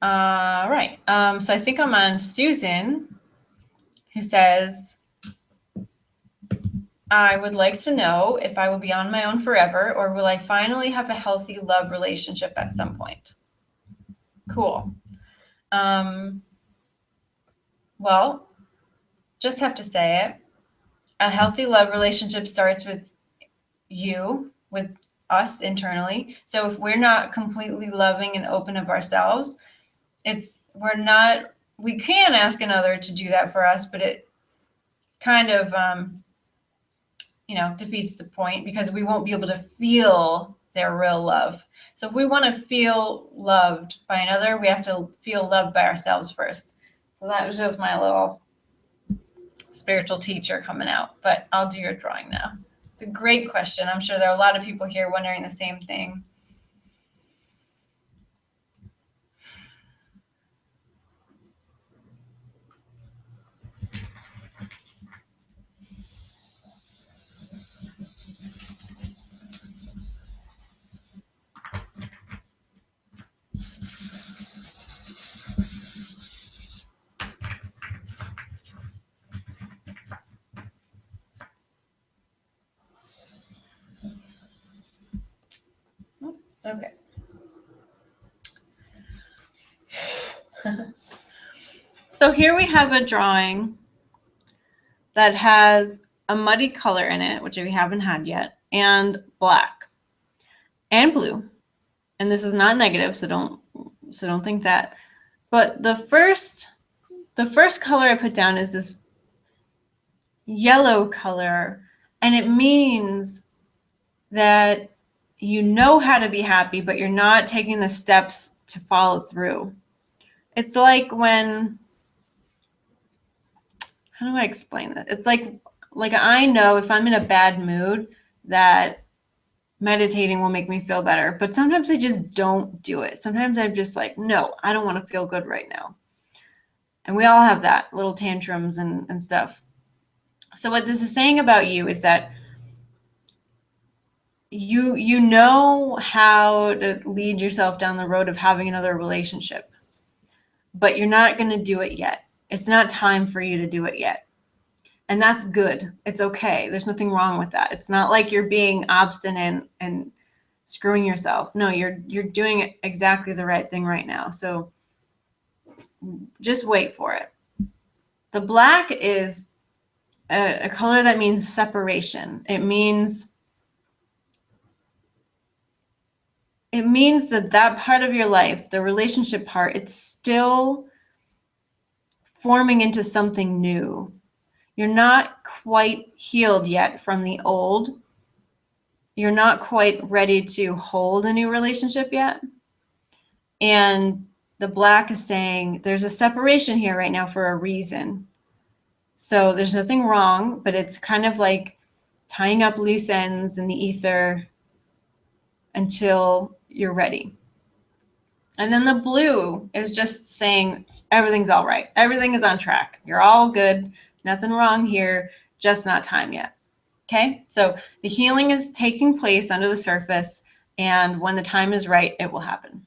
Right. So I think I'm on Susan, who says, I would like to know if I will be on my own forever, or will I finally have a healthy love relationship at some point? Cool. Well, just have to say it. A healthy love relationship starts with you, with us internally. So if we're not completely loving and open of ourselves, we can ask another to do that for us, but it kind of, defeats the point because we won't be able to feel their real love. So if we want to feel loved by another, we have to feel loved by ourselves first. So that was just my little spiritual teacher coming out, but I'll do your drawing now. It's a great question. I'm sure there are a lot of people here wondering the same thing. Okay. So here we have a drawing that has a muddy color in it, which we haven't had yet, and black and blue. And this is not negative, so don't think that. But the first color I put down is this yellow color, and it means that you know how to be happy, but you're not taking the steps to follow through. It's like when, how do I explain that? It's like I know if I'm in a bad mood that meditating will make me feel better, but sometimes I just don't do it. Sometimes I'm just like, no, I don't want to feel good right now. And we all have that, little tantrums and stuff. So what this is saying about you is that you know how to lead yourself down the road of having another relationship, but you're not going to do it yet. It's not time for you to do it yet. And that's good. It's okay. There's nothing wrong with that. It's not like you're being obstinate and screwing yourself. No, you're doing exactly the right thing right now. So just wait for it. The black is a color that means separation. It means it means that that part of your life, the relationship part, it's still forming into something new. You're not quite healed yet from the old. You're not quite ready to hold a new relationship yet. And the Black is saying there's a separation here right now for a reason. So there's nothing wrong, but it's kind of like tying up loose ends in the ether until you're ready. And then the Blue is just saying everything's all right. Everything is on track. You're all good. Nothing wrong here, just not time yet. Okay, so the healing is taking place under the surface, and when the time is right, it will happen.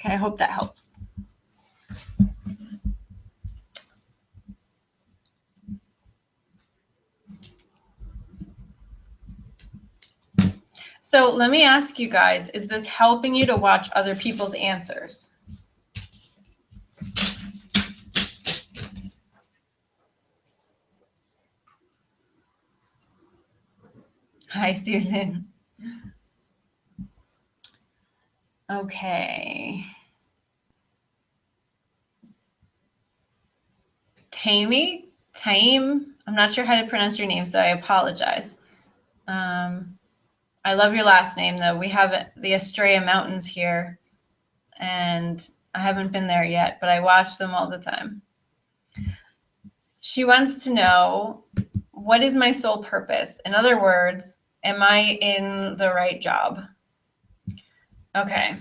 Okay, I hope that helps. So let me ask you guys, is this helping you to watch other people's answers? Hi, Susan. Okay. Taime, I'm not sure how to pronounce your name, so I apologize. I love your last name, though. We have the Estrella Mountains here, and I haven't been there yet, but I watch them all the time. She wants to know, what is my soul purpose? In other words, am I in the right job? Okay.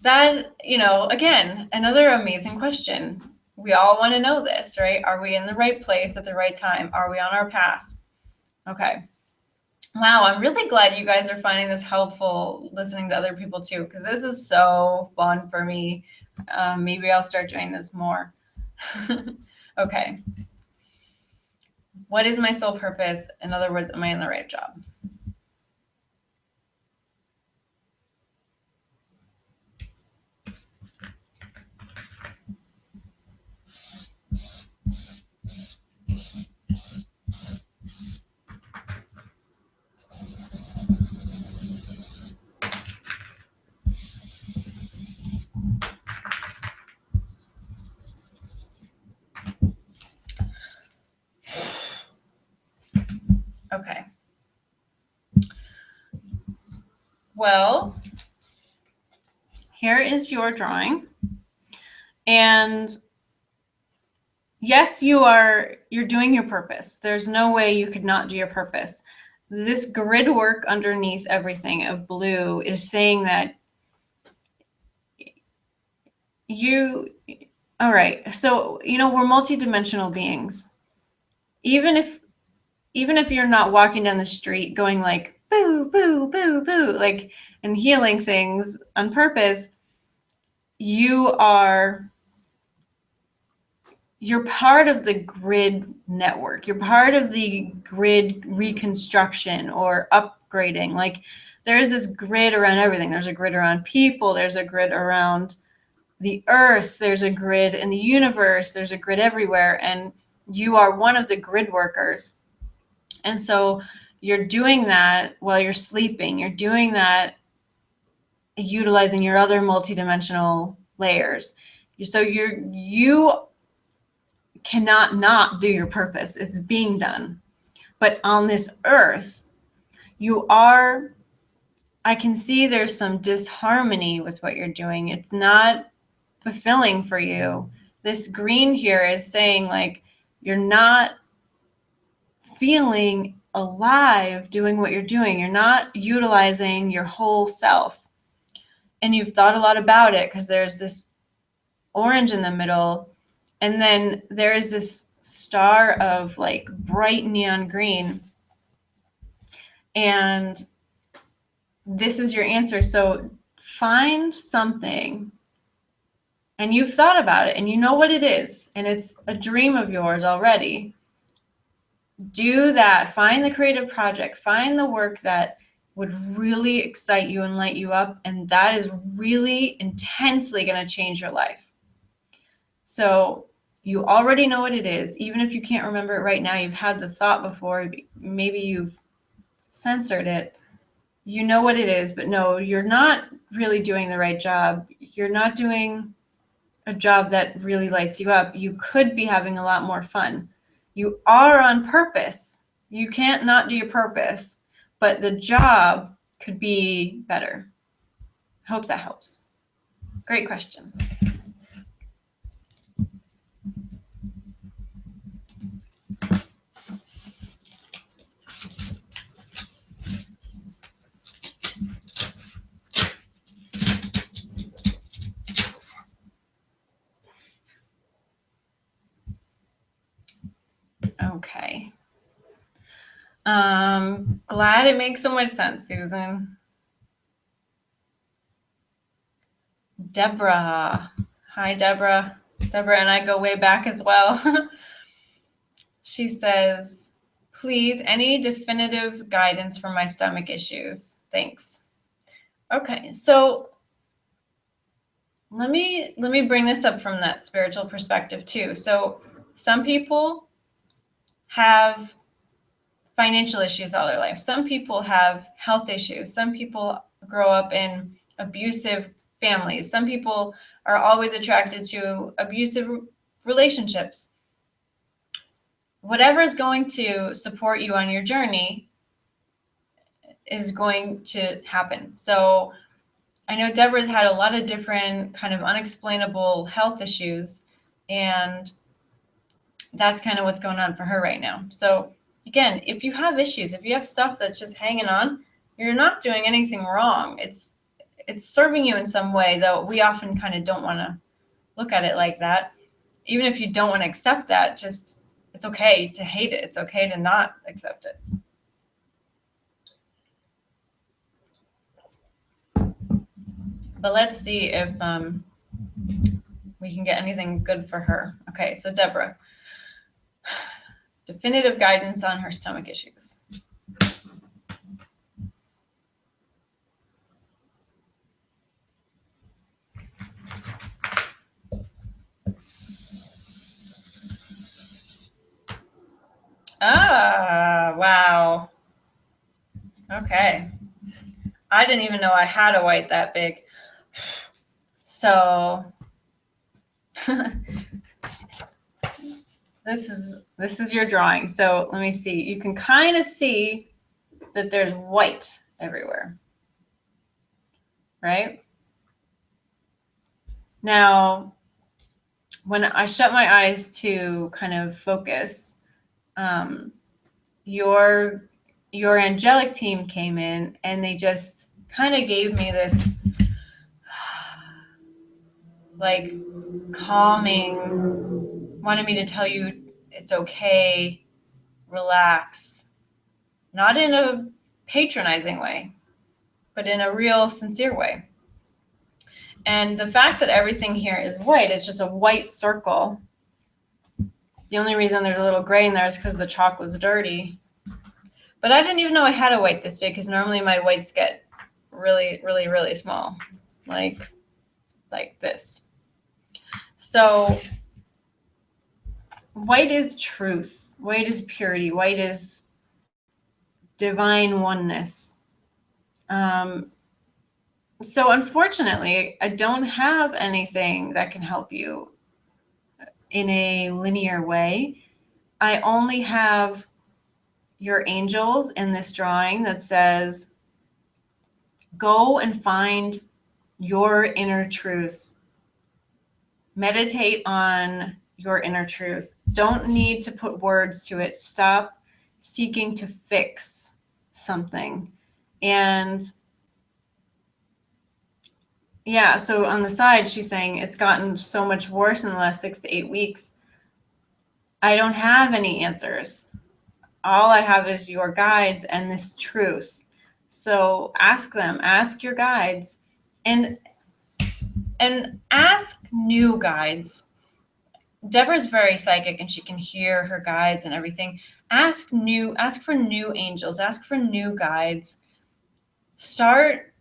That, again, another amazing question. We all want to know this, right? Are we in the right place at the right time? Are we on our path? Okay. Wow, I'm really glad you guys are finding this helpful listening to other people too, because this is so fun for me. Maybe I'll start doing this more. Okay. What is my soul purpose? In other words, am I in the right job? Okay. Well, here is your drawing. And yes, you're doing your purpose. There's no way you could not do your purpose. This grid work underneath everything of blue is saying that all right. So, we're multidimensional beings. Even if you're not walking down the street going like, boo, boo, boo, boo, like, and healing things on purpose, you're part of the grid network. You're part of the grid reconstruction or upgrading. Like, there's this grid around everything. There's a grid around people. There's a grid around the earth. There's a grid in the universe. There's a grid everywhere. And you are one of the grid workers. And so you're doing that while you're sleeping. You're doing that utilizing your other multidimensional layers. So you cannot not do your purpose. It's being done. But on this earth, I can see there's some disharmony with what you're doing. It's not fulfilling for you. This green here is saying, like, you're not feeling alive doing what you're doing. You're not utilizing your whole self. And you've thought a lot about it because there's this orange in the middle. And then there is this star of like bright neon green. And this is your answer. So find something, and you've thought about it and you know what it is, and it's a dream of yours already. Do that. Find the creative project. Find the work that would really excite you and light you up. And that is really intensely going to change your life. So you already know what it is. Even if you can't remember it right now, you've had the thought before. Maybe you've censored it. you know what it is, but no, you're not really doing the right job. You're not doing a job that really lights you up. You could be having a lot more fun. You are on purpose. You can't not do your purpose, but the job could be better. I hope that helps. Great question. Okay. Glad it makes so much sense, Susan. Deborah. Hi, Deborah. Deborah and I go way back as well. She says, please, any definitive guidance for my stomach issues? Thanks. Okay, so let me bring this up from that spiritual perspective too. So some people have financial issues all their life. Some people have health issues. Some people grow up in abusive families. Some people are always attracted to abusive relationships. Whatever is going to support you on your journey is going to happen. So I know Deborah's had a lot of different kind of unexplainable health issues, and that's kind of what's going on for her right now. So again, if you have issues, if you have stuff that's just hanging on, you're not doing anything wrong. It's serving you in some way, though we often kind of don't want to look at it like that. Even if you don't want to accept that, just it's okay to hate it. It's okay to not accept it. But let's see if we can get anything good for her. Okay, so Deborah, definitive guidance on her stomach issues. Ah, wow. Okay. I didn't even know I had a white that big. So this is your drawing. So let me see. You can kind of see that there's white everywhere, right? Now, when I shut my eyes to kind of focus, your angelic team came in and they just kind of gave me this like calming, wanted me to tell you it's okay, relax, not in a patronizing way, but in a real sincere way. And the fact that everything here is white, it's just a white circle. The only reason there's a little gray in there is because the chalk was dirty. But I didn't even know I had a white this big, because normally my whites get really, really, really small, like this. So white is truth. White is purity. White is divine oneness. So unfortunately, I don't have anything that can help you in a linear way. I only have your angels in this drawing that says, go and find your inner truth. Meditate on your inner truth. Don't need to put words to it. Stop seeking to fix something. And yeah, so on the side, she's saying it's gotten so much worse in the last 6 to 8 weeks. I don't have any answers. All I have is your guides and this truth. So ask them, ask your guides, and ask new guides. Deborah's very psychic and she can hear her guides and everything. Ask for new angels, ask for new guides. Start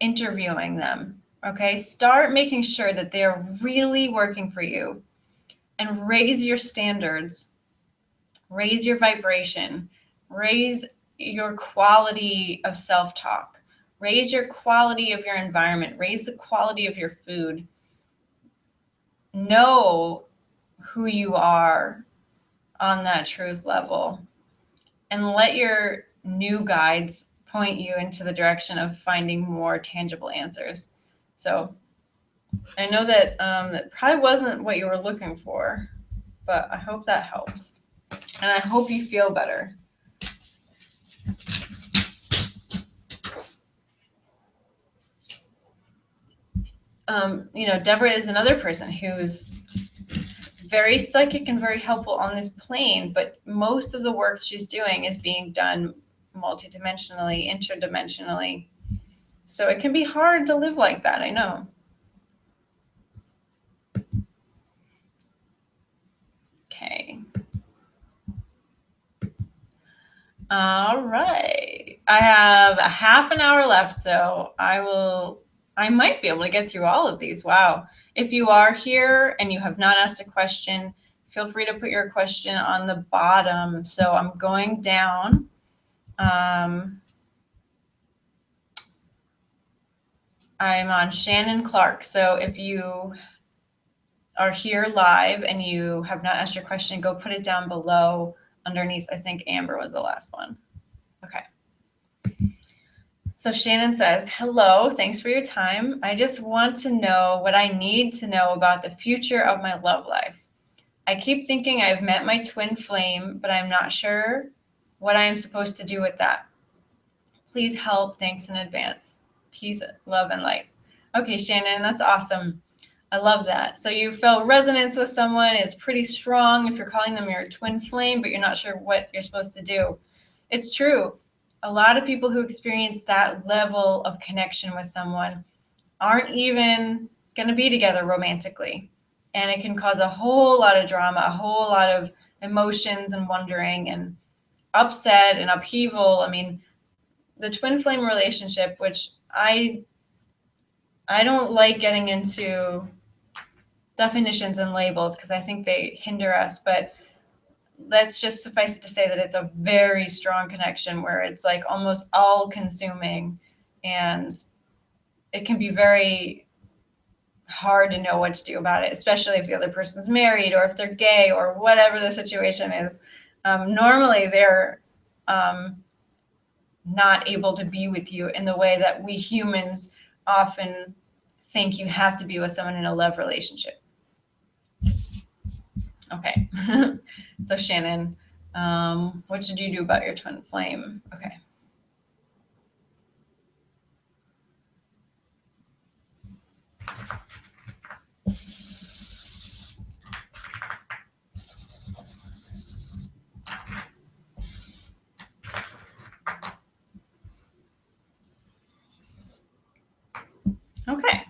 interviewing them, okay? Start making sure that they're really working for you, and raise your standards, raise your vibration, raise your quality of self-talk, raise your quality of your environment, raise the quality of your food. Know who you are on that truth level, and let your new guides point you into the direction of finding more tangible answers. So I know that that probably wasn't what you were looking for, but I hope that helps. And I hope you feel better. Deborah is another person who's very psychic and very helpful on this plane, but most of the work she's doing is being done multidimensionally, interdimensionally. So it can be hard to live like that, I know. Okay. All right. I have a half an hour left, so I might be able to get through all of these. Wow. If you are here and you have not asked a question, feel free to put your question on the bottom. So I'm going down. I'm on Shannon Clark. So if you are here live and you have not asked your question, go put it down below underneath. I think Amber was the last one. Okay. So Shannon says, hello, thanks for your time. I just want to know what I need to know about the future of my love life. I keep thinking I've met my twin flame, but I'm not sure what I am supposed to do with that. Please help. Thanks in advance. Peace, love, and light. Okay, Shannon, that's awesome. I love that. So you felt resonance with someone. It's pretty strong if you're calling them your twin flame, but you're not sure what you're supposed to do. It's true. A lot of people who experience that level of connection with someone aren't even going to be together romantically. And it can cause a whole lot of drama, a whole lot of emotions and wondering and upset and upheaval. I mean, the twin flame relationship, which I don't like getting into definitions and labels because I think they hinder us, but let's just suffice it to say that it's a very strong connection where it's like almost all consuming, and it can be very hard to know what to do about it, especially if the other person's married or if they're gay or whatever the situation is. Normally they're not able to be with you in the way that we humans often think you have to be with someone in a love relationship. Okay. So Shannon, what should you do about your twin flame? Okay. Okay.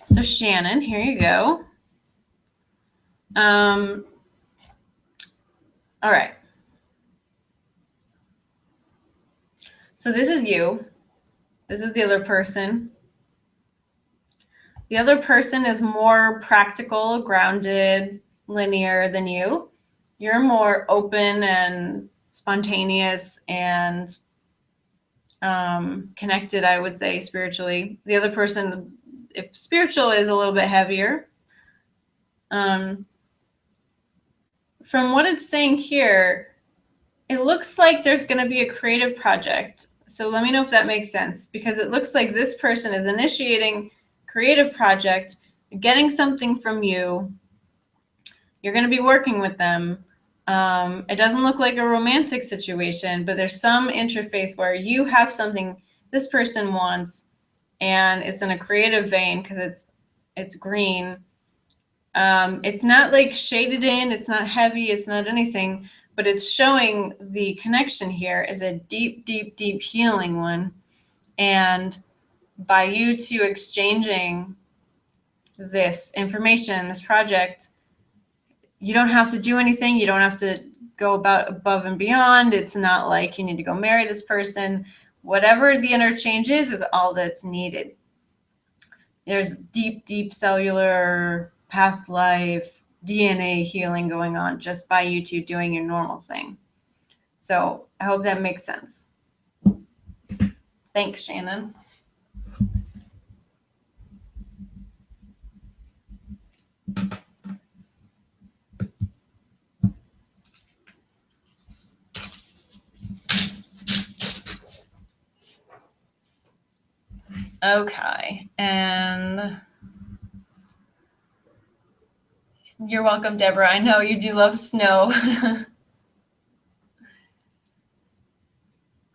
So Shannon, here you go. All right. So this is you. This is the other person. The other person is more practical, grounded, linear than you. You're more open and spontaneous and connected, I would say, spiritually. The other person, if spiritual, is a little bit heavier. From what it's saying here, it looks like there's going to be a creative project. So let me know if that makes sense, because it looks like this person is initiating a creative project, getting something from you. You're going to be working with them. It doesn't look like a romantic situation, but there's some interface where you have something this person wants, and it's in a creative vein because it's green. It's not like shaded in, it's not heavy, it's not anything, but it's showing the connection here is a deep, deep, deep healing one. And by you two exchanging this information, this project, you don't have to do anything. You don't have to go above and beyond. It's not like you need to go marry this person. Whatever the interchange is all that's needed. There's deep, deep cellular past life DNA healing going on just by you two doing your normal thing. So I hope that makes sense. Thanks, Shannon. Okay, and you're welcome, Deborah. I know you do love snow.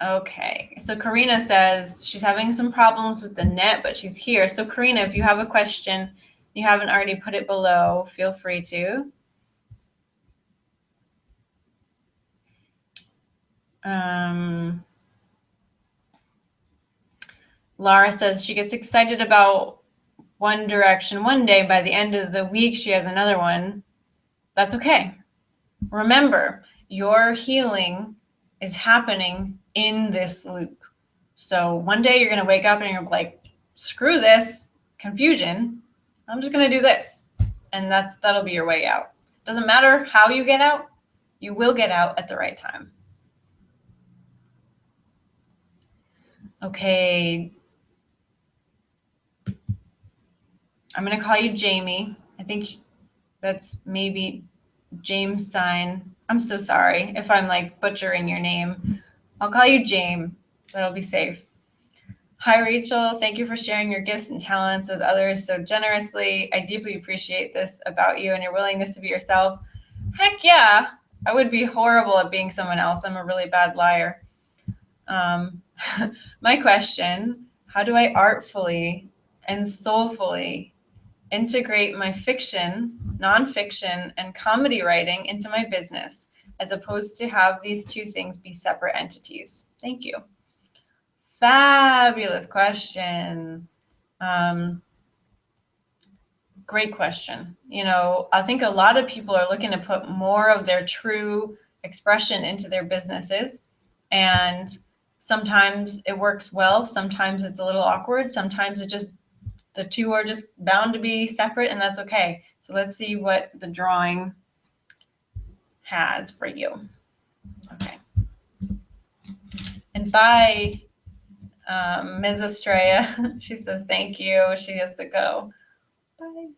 Okay, so Karina says she's having some problems with the net, but she's here. So Karina, if you have a question, you haven't already put it below, feel free to. Laura says she gets excited about One Direction one day. By the end of the week, she has another one. That's okay. Remember, your healing is happening in this loop. So one day you're going to wake up and you're like, screw this confusion. I'm just going to do this. And that'll be your way out. Doesn't matter how you get out, you will get out at the right time. Okay. I'm going to call you Jamie. I think that's maybe James sign. I'm so sorry if I'm like butchering your name. I'll call you James. That'll be safe. Hi, Rachel. Thank you for sharing your gifts and talents with others so generously. I deeply appreciate this about you and your willingness to be yourself. Heck yeah. I would be horrible at being someone else. I'm a really bad liar. My question, how do I artfully and soulfully integrate my fiction, nonfiction, and comedy writing into my business, as opposed to have these two things be separate entities? Thank you. Fabulous question. Great question. You know, I think a lot of people are looking to put more of their true expression into their businesses. And sometimes it works well. Sometimes it's a little awkward. Sometimes the two are just bound to be separate, and that's okay. So let's see what the drawing has for you. Okay. And bye, Ms. Estrella. She says thank you. She has to go. Bye.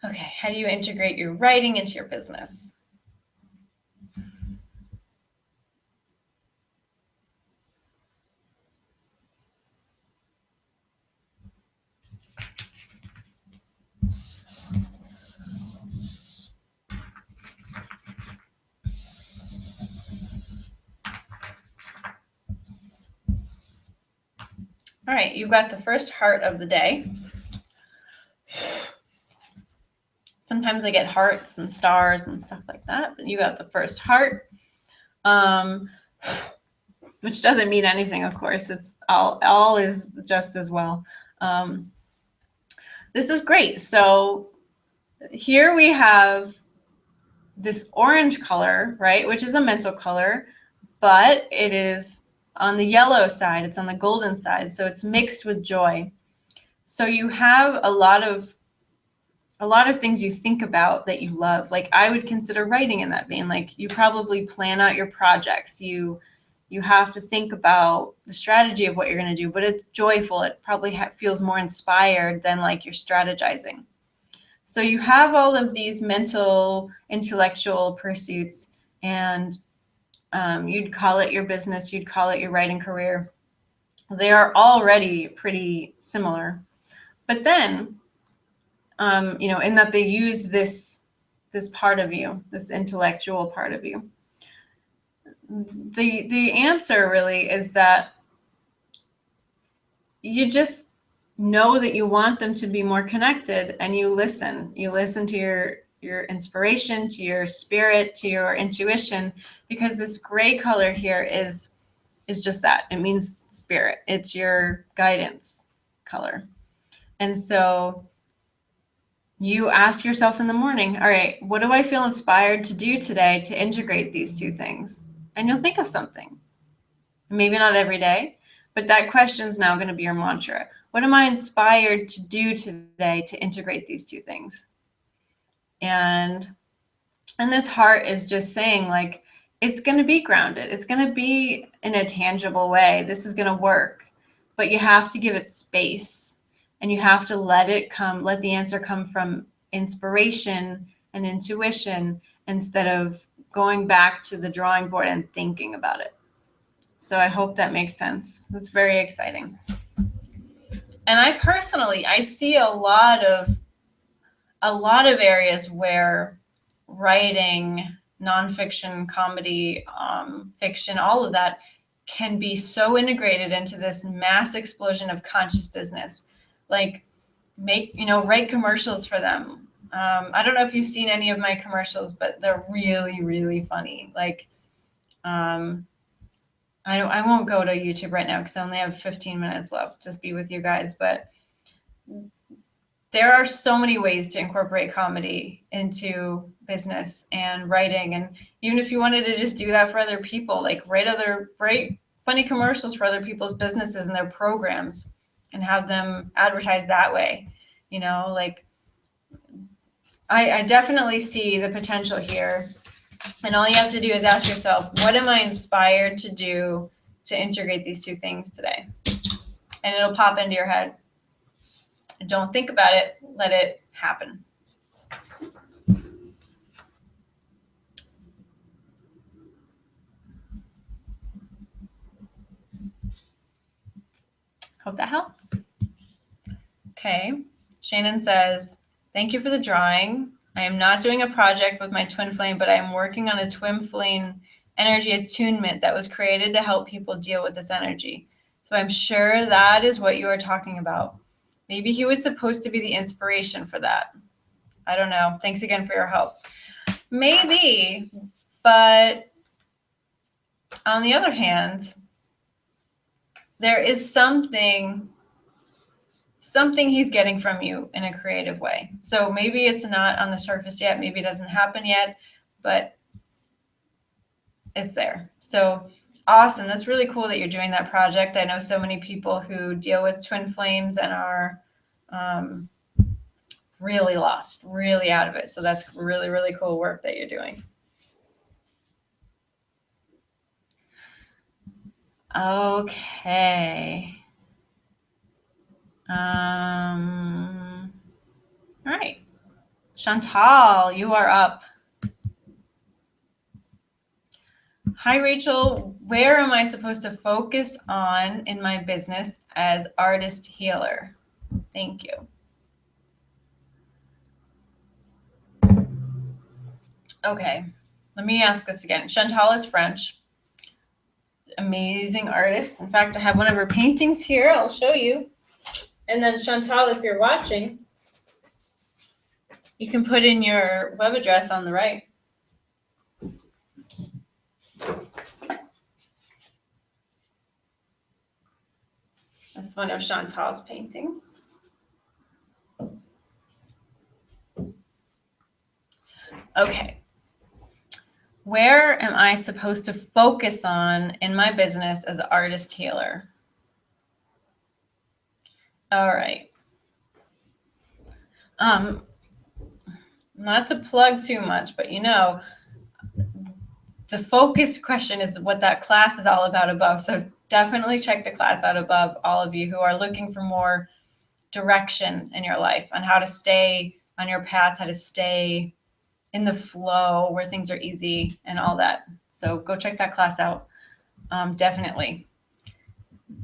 Okay, how do you integrate your writing into your business? All right, you've got the first heart of the day. Sometimes I get hearts and stars and stuff like that, but you got the first heart, which doesn't mean anything, of course. It's all is just as well. This is great. So here we have this orange color, right, which is a mental color, but it is on the yellow side. It's on the golden side. So it's mixed with joy. So you have a lot of things you think about that you love. Like I would consider writing in that vein. Like you probably plan out your projects. You have to think about the strategy of what you're going to do, but it's joyful. It probably feels more inspired than like you're strategizing. So you have all of these mental, intellectual pursuits, and you'd call it your business, you'd call it your writing career. They are already pretty similar. But then, in that they use this part of you, this intellectual part of you. The answer really is that you just know that you want them to be more connected, and you listen to your inspiration, to your spirit, to your intuition, because this gray color here is just that. It means spirit. It's your guidance color. And so you ask yourself in the morning, all right, what do I feel inspired to do today to integrate these two things? And you'll think of something. Maybe not every day, but that question is now going to be your mantra. What am I inspired to do today to integrate these two things? And this heart is just saying, like, it's going to be grounded. It's going to be in a tangible way. This is going to work, but you have to give it space, and you have to let the answer come from inspiration and intuition instead of going back to the drawing board and thinking about it. So I hope that makes sense. It's very exciting. And I see a lot of areas where writing, nonfiction, comedy, fiction, all of that can be so integrated into this mass explosion of conscious business. Like, write commercials for them. I don't know if you've seen any of my commercials, but they're really, really funny. Like, I won't go to YouTube right now because I only have 15 minutes left to be with you guys, but there are so many ways to incorporate comedy into business and writing. And even if you wanted to just do that for other people, like write funny commercials for other people's businesses and their programs and have them advertise that way. Like, I definitely see the potential here. And all you have to do is ask yourself, what am I inspired to do to integrate these two things today? And it'll pop into your head. Don't think about it. Let it happen. Hope that helps. Okay. Shannon says, thank you for the drawing. I am not doing a project with my twin flame, but I am working on a twin flame energy attunement that was created to help people deal with this energy. So I'm sure that is what you are talking about. Maybe he was supposed to be the inspiration for that. I don't know. Thanks again for your help. Maybe, but on the other hand, there is something he's getting from you in a creative way. So maybe it's not on the surface yet. Maybe it doesn't happen yet, but it's there. So awesome. That's really cool that you're doing that project. I know so many people who deal with twin flames and are really lost, really out of it. So that's really, really cool work that you're doing. Okay. All right. Chantal, you are up. Hi, Rachel. Where am I supposed to focus on in my business as artist healer? Thank you. Okay, let me ask this again. Chantal is French. Amazing artist. In fact, I have one of her paintings here. I'll show you. And then Chantal, if you're watching, you can put in your web address on the right. That's one of Chantal's paintings. Okay. Where am I supposed to focus on in my business as an artist healer? All right. Not to plug too much, but the focus question is what that class is all about above. So definitely check the class out above, all of you who are looking for more direction in your life on how to stay on your path, how to stay in the flow where things are easy and all that. So go check that class out. Definitely.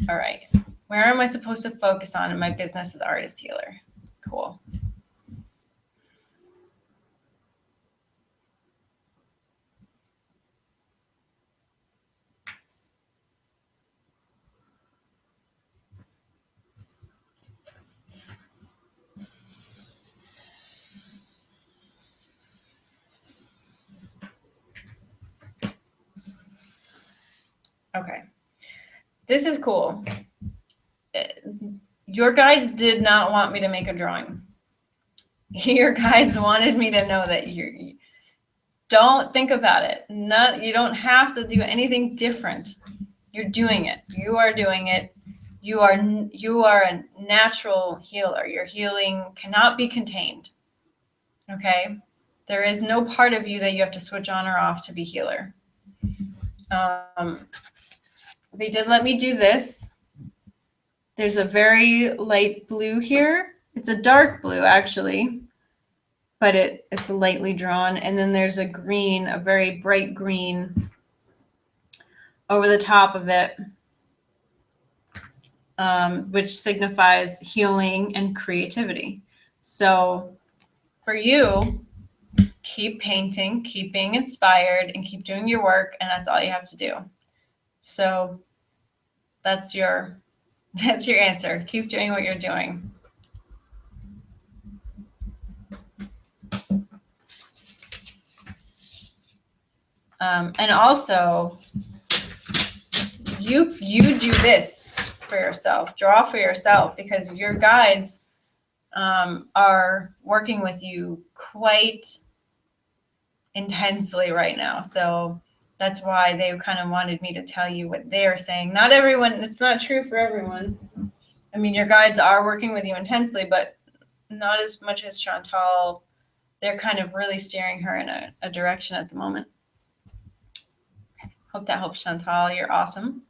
All right. Where am I supposed to focus on in my business as artist healer? Cool. Okay. This is cool. Your guides did not want me to make a drawing. Your guides wanted me to know that you don't think about it. You don't have to do anything different. You're doing it. You are doing it. You are a natural healer. Your healing cannot be contained. Okay? There is no part of you that you have to switch on or off to be healer. They did let me do this. There's a very light blue here. It's a dark blue, actually, but it's lightly drawn. And then there's a green, a very bright green over the top of it, which signifies healing and creativity. So for you, keep painting, keep being inspired, and keep doing your work, and that's all you have to do. So that's your answer. Keep doing what you're doing. And also, you do this for yourself. Draw for yourself, because your guides are working with you quite intensely right now. So that's why they kind of wanted me to tell you what they're saying. Not everyone, it's not true for everyone. I mean, your guides are working with you intensely, but not as much as Chantal. They're kind of really steering her in a direction at the moment. Hope that helps, Chantal. You're awesome.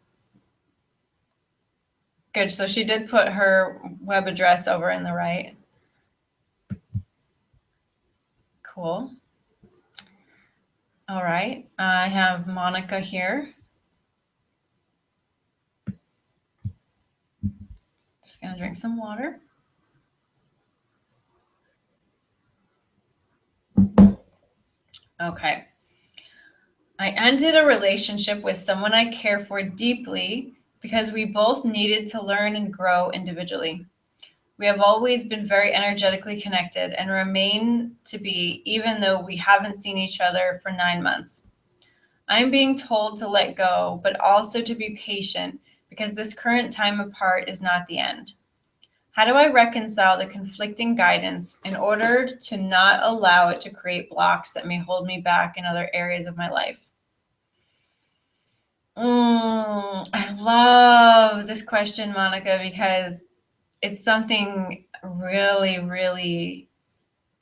Good. So she did put her web address over in the right. Cool. All right. I have Monica here. Just going to drink some water. Okay. I ended a relationship with someone I care for deeply because we both needed to learn and grow individually. We have always been very energetically connected and remain to be, even though we haven't seen each other for 9 months. I am being told to let go, but also to be patient because this current time apart is not the end. How do I reconcile the conflicting guidance in order to not allow it to create blocks that may hold me back in other areas of my life? I love this question, Monica, because it's something really, really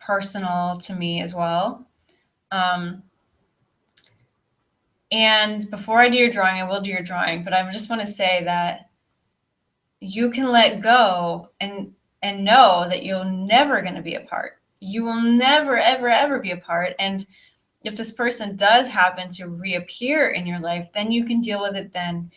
personal to me as well. And before I do your drawing, I will do your drawing, but I just want to say that you can let go and know that you're never going to be apart. You will never, ever, ever be apart. And if this person does happen to reappear in your life, then you can deal with it then.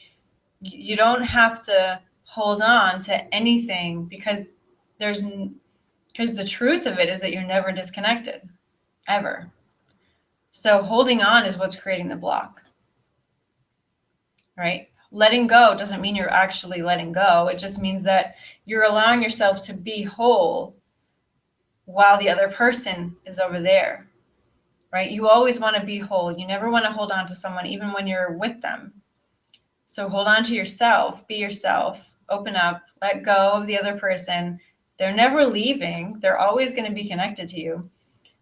You don't have to hold on to anything because the truth of it is that you're never disconnected, ever. So holding on is what's creating the block, right? Letting go doesn't mean you're actually letting go. It just means that you're allowing yourself to be whole while the other person is over there, right? You always want to be whole. You never want to hold on to someone, even when you're with them. So hold on to yourself, be yourself, open up, let go of the other person. They're never leaving. They're always going to be connected to you,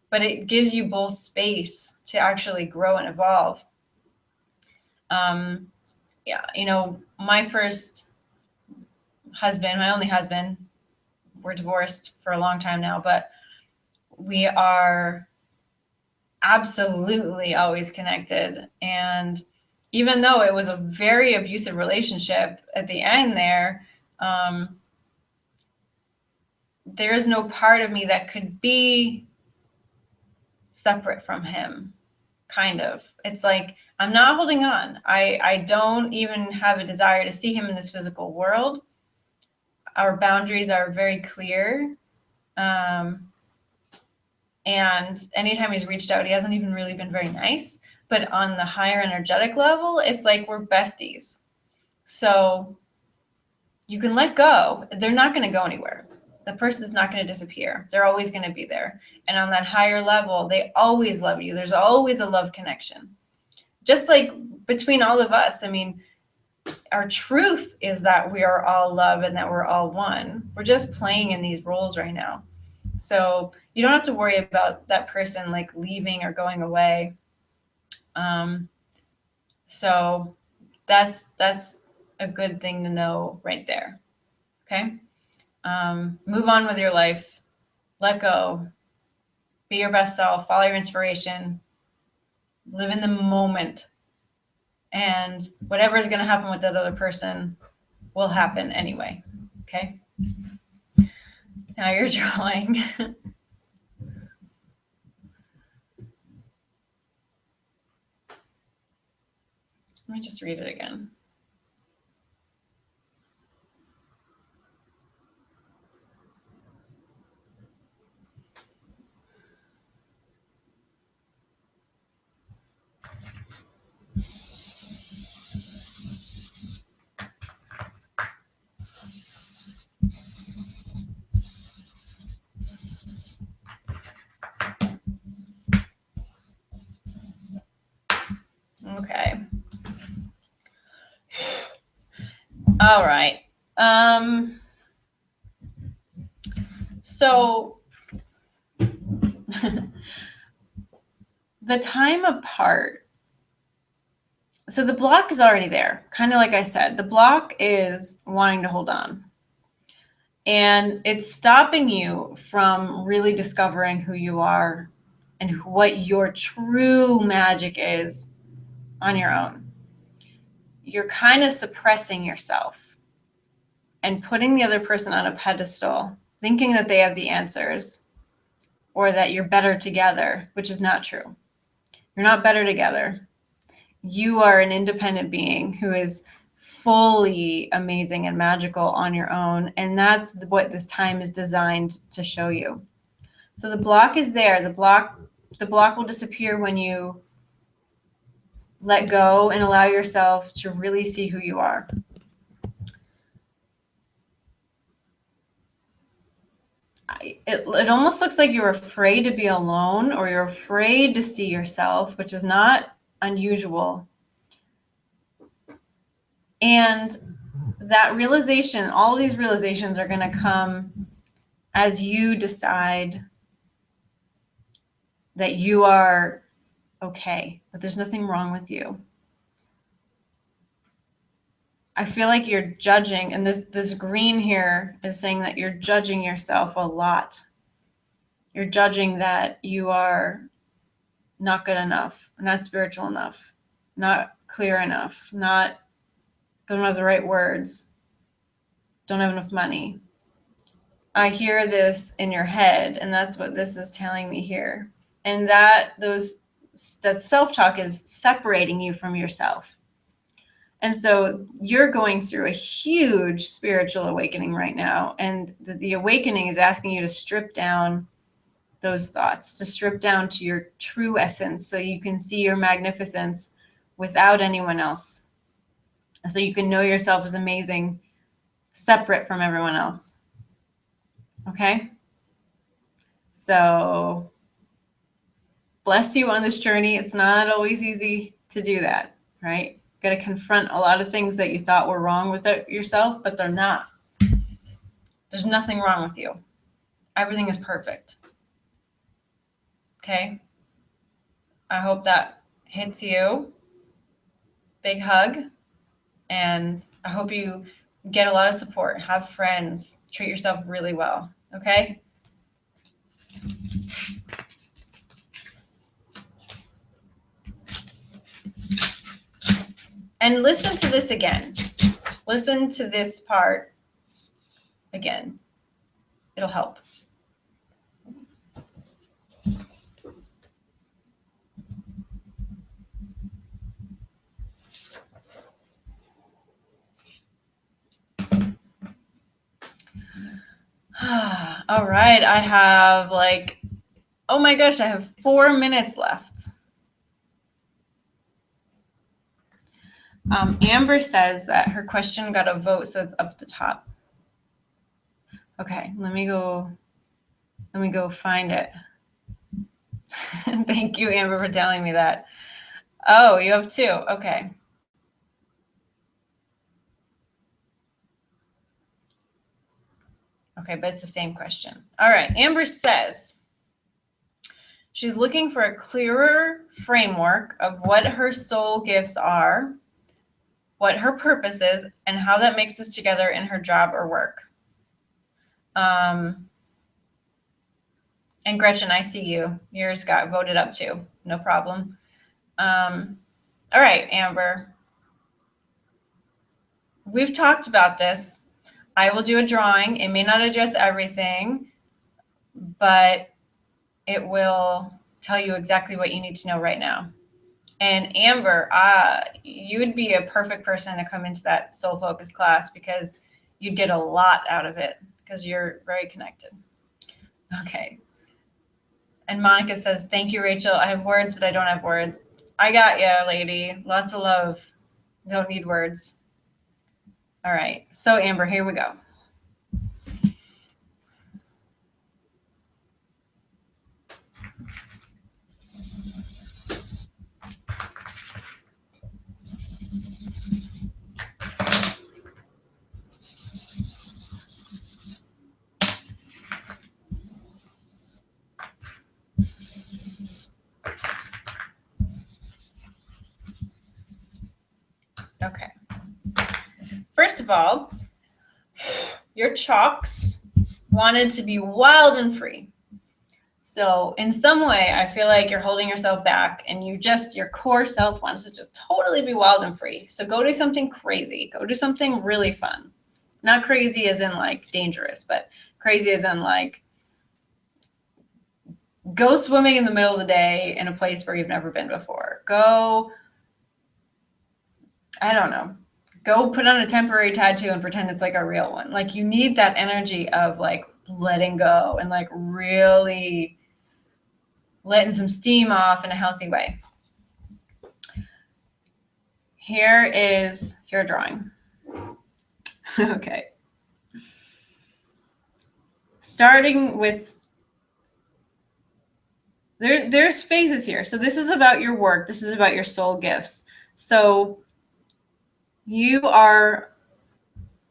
but it gives you both space to actually grow and evolve. Yeah, my first husband, my only husband, we're divorced for a long time now, but we are absolutely always connected. And even though it was a very abusive relationship at the end there is no part of me that could be separate from him, kind of. It's like, I'm not holding on. I don't even have a desire to see him in this physical world. Our boundaries are very clear. And anytime he's reached out, he hasn't even really been very nice. But on the higher energetic level, it's like we're besties. So you can let go. They're not going to go anywhere. The person's not going to disappear. They're always going to be there. And on that higher level, they always love you. There's always a love connection. Just like between all of us, I mean, our truth is that we are all love and that we're all one. We're just playing in these roles right now. So you don't have to worry about that person like leaving or going away. So that's a good thing to know right there. Okay. Move on with your life. Let go. Be your best self, follow your inspiration, live in the moment. And whatever is going to happen with that other person will happen anyway. Okay. Now you're drawing. Let me just read it again. Okay. All right. So the time apart. So the block is already there. Kind of like I said, the block is wanting to hold on. And it's stopping you from really discovering who you are and what your true magic is on your own. You're kind of suppressing yourself and putting the other person on a pedestal, thinking that they have the answers or that you're better together, which is not true. You're not better together. You are an independent being who is fully amazing and magical on your own. And that's what this time is designed to show you. So the block is there. The block will disappear when you let go and allow yourself to really see who you are. It almost looks like you're afraid to be alone, or you're afraid to see yourself, which is not unusual. And that realization, all these realizations are going to come as you decide that you are okay, that there's nothing wrong with you. I feel like you're judging, and this green here is saying that you're judging yourself a lot. You're judging that you are not good enough, not spiritual enough, not clear enough, don't have the right words, don't have enough money. I hear this in your head, and that's what this is telling me here. And that self-talk is separating you from yourself. And so you're going through a huge spiritual awakening right now. And the awakening is asking you to strip down those thoughts, to strip down to your true essence so you can see your magnificence without anyone else. So you can know yourself as amazing, separate from everyone else. Okay? So bless you on this journey. It's not always easy to do that, right? Got to confront a lot of things that you thought were wrong with yourself, but they're not. There's nothing wrong with you. Everything is perfect. Okay? I hope that hits you. Big hug. And I hope you get a lot of support. Have friends. Treat yourself really well. Okay? And listen to this again. Listen to this part again. It'll help. All right. I have oh my gosh, I have 4 minutes left. Amber says that her question got a vote, so it's up at the top. Okay, let me go find it. Thank you, Amber, for telling me that. Oh, you have 2. Okay. Okay, but it's the same question. All right, Amber says she's looking for a clearer framework of what her soul gifts are, what her purpose is, and how that makes us together in her job or work. And Gretchen, I see you. Yours got voted up too. No problem. All right, Amber. We've talked about this. I will do a drawing. It may not address everything, but it will tell you exactly what you need to know right now. And Amber, you would be a perfect person to come into that soul focus class because you'd get a lot out of it because you're very connected. Okay. And Monica says, thank you, Rachel. I have words, but I don't have words. I got you, lady. Lots of love. Don't need words. All right. So Amber, here we go. Okay. First of all, your chalks wanted to be wild and free. So in some way, I feel like you're holding yourself back and your core self wants to just totally be wild and free. So go do something crazy. Go do something really fun. Not crazy as in like dangerous, but crazy as in like go swimming in the middle of the day in a place where you've never been before. Go, I don't know, go put on a temporary tattoo and pretend it's like a real one. Like you need that energy of like letting go and like really letting some steam off in a healthy way. Here is your drawing. Okay. Starting with, there's phases here. So this is about your work. This is about your soul gifts. So you are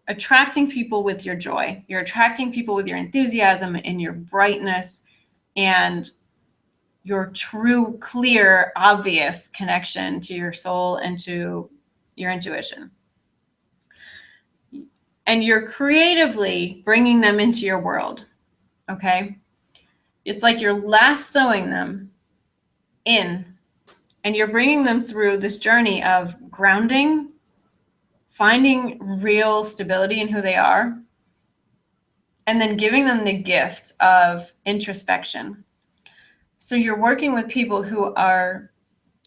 attracting people with your joy. You're attracting people with your enthusiasm and your brightness and your true, clear, obvious connection to your soul and to your intuition. And you're creatively bringing them into your world, okay? It's like you're lassoing them in, and you're bringing them through this journey of grounding, finding real stability in who they are, and then giving them the gift of introspection. So you're working with people who are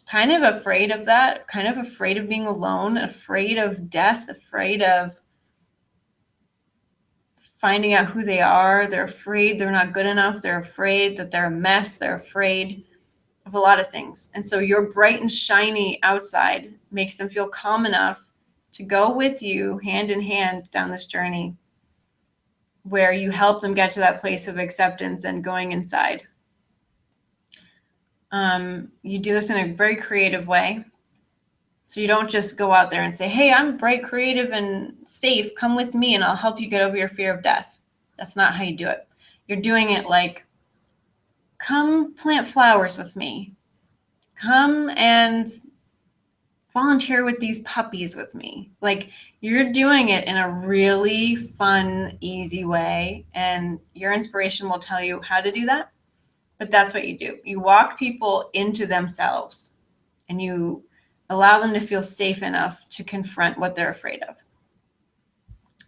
kind of afraid of that, kind of afraid of being alone, afraid of death, afraid of finding out who they are. They're afraid they're not good enough. They're afraid that they're a mess. They're afraid of a lot of things. And so your bright and shiny outside makes them feel calm enough to go with you hand in hand down this journey where you help them get to that place of acceptance and going inside. You do this in a very creative way. So you don't just go out there and say, hey, I'm bright, creative, and safe. Come with me and I'll help you get over your fear of death. That's not how you do it. You're doing it like, come plant flowers with me. Come and volunteer with these puppies with me. Like you're doing it in a really fun, easy way. And your inspiration will tell you how to do that. But that's what you do. You walk people into themselves and you allow them to feel safe enough to confront what they're afraid of.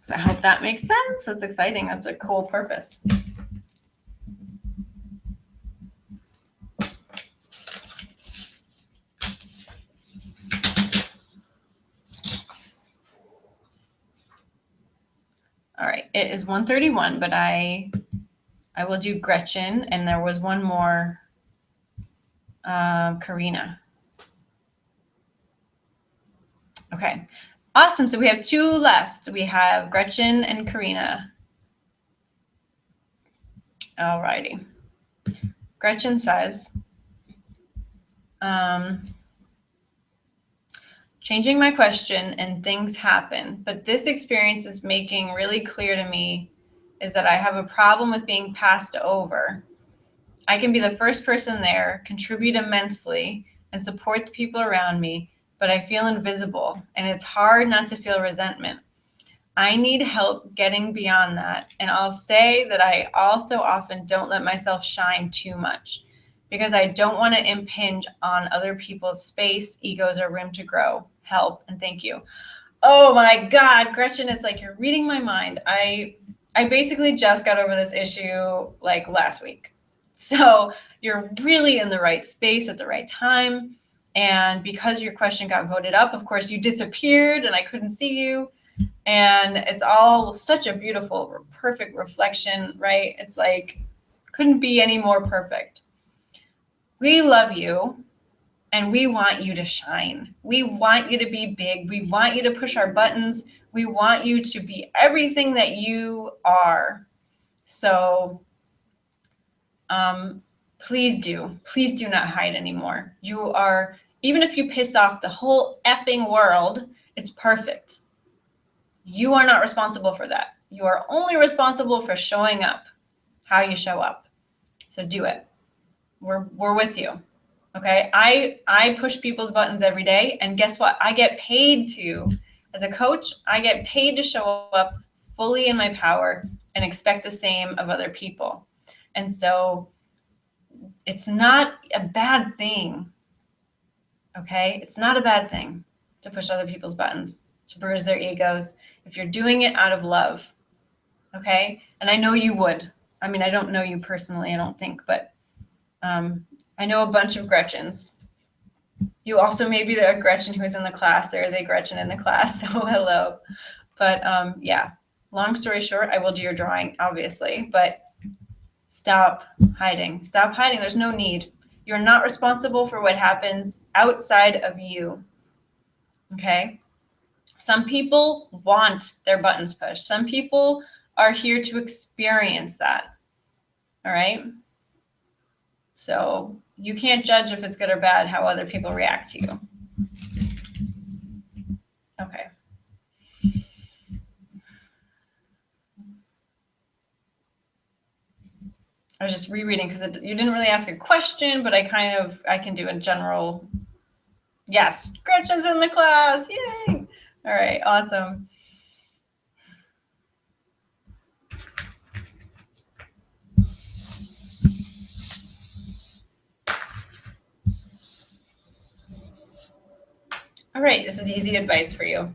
So I hope that makes sense. That's exciting. That's a cool purpose. All right, it is 1:31, but I will do Gretchen, and there was one more, Karina. Okay, awesome. So we have two left. We have Gretchen and Karina. All righty. Gretchen says, changing my question and things happen, but this experience is making really clear to me is that I have a problem with being passed over. I can be the first person there, contribute immensely, and support the people around me, but I feel invisible, and it's hard not to feel resentment. I need help getting beyond that. And I'll say that I also often don't let myself shine too much because I don't want to impinge on other people's space, egos, or room to grow. Help and thank you. Oh my God, Gretchen, it's like you're reading my mind. I basically just got over this issue like last week. So you're really in the right space at the right time. And because your question got voted up, of course, you disappeared and I couldn't see you. And it's all such a beautiful, perfect reflection, right? It's like, couldn't be any more perfect. We love you. And we want you to shine. We want you to be big. We want you to push our buttons. We want you to be everything that you are. So please do not hide anymore. You are, even if you piss off the whole effing world, it's perfect. You are not responsible for that. You are only responsible for showing up, how you show up. So do it. We're with you. Okay, I push people's buttons every day, and guess what? I get paid to, as a coach, I get paid to show up fully in my power and expect the same of other people. And so it's not a bad thing. Okay, it's not a bad thing to push other people's buttons, to bruise their egos, if you're doing it out of love. Okay, and I know you would. I mean, I don't know you personally, I don't think, but I know a bunch of Gretchens. You also may be the Gretchen who is in the class. There is a Gretchen in the class, so hello. But yeah, long story short, I will do your drawing, obviously, but stop hiding. Stop hiding. There's no need. You're not responsible for what happens outside of you, okay? Some people want their buttons pushed. Some people are here to experience that, all right? So you can't judge if it's good or bad how other people react to you. Okay. I was just rereading because you didn't really ask a question, but I can do a general. Yes, Gretchen's in the class. Yay. All right, awesome. All right, this is easy advice for you.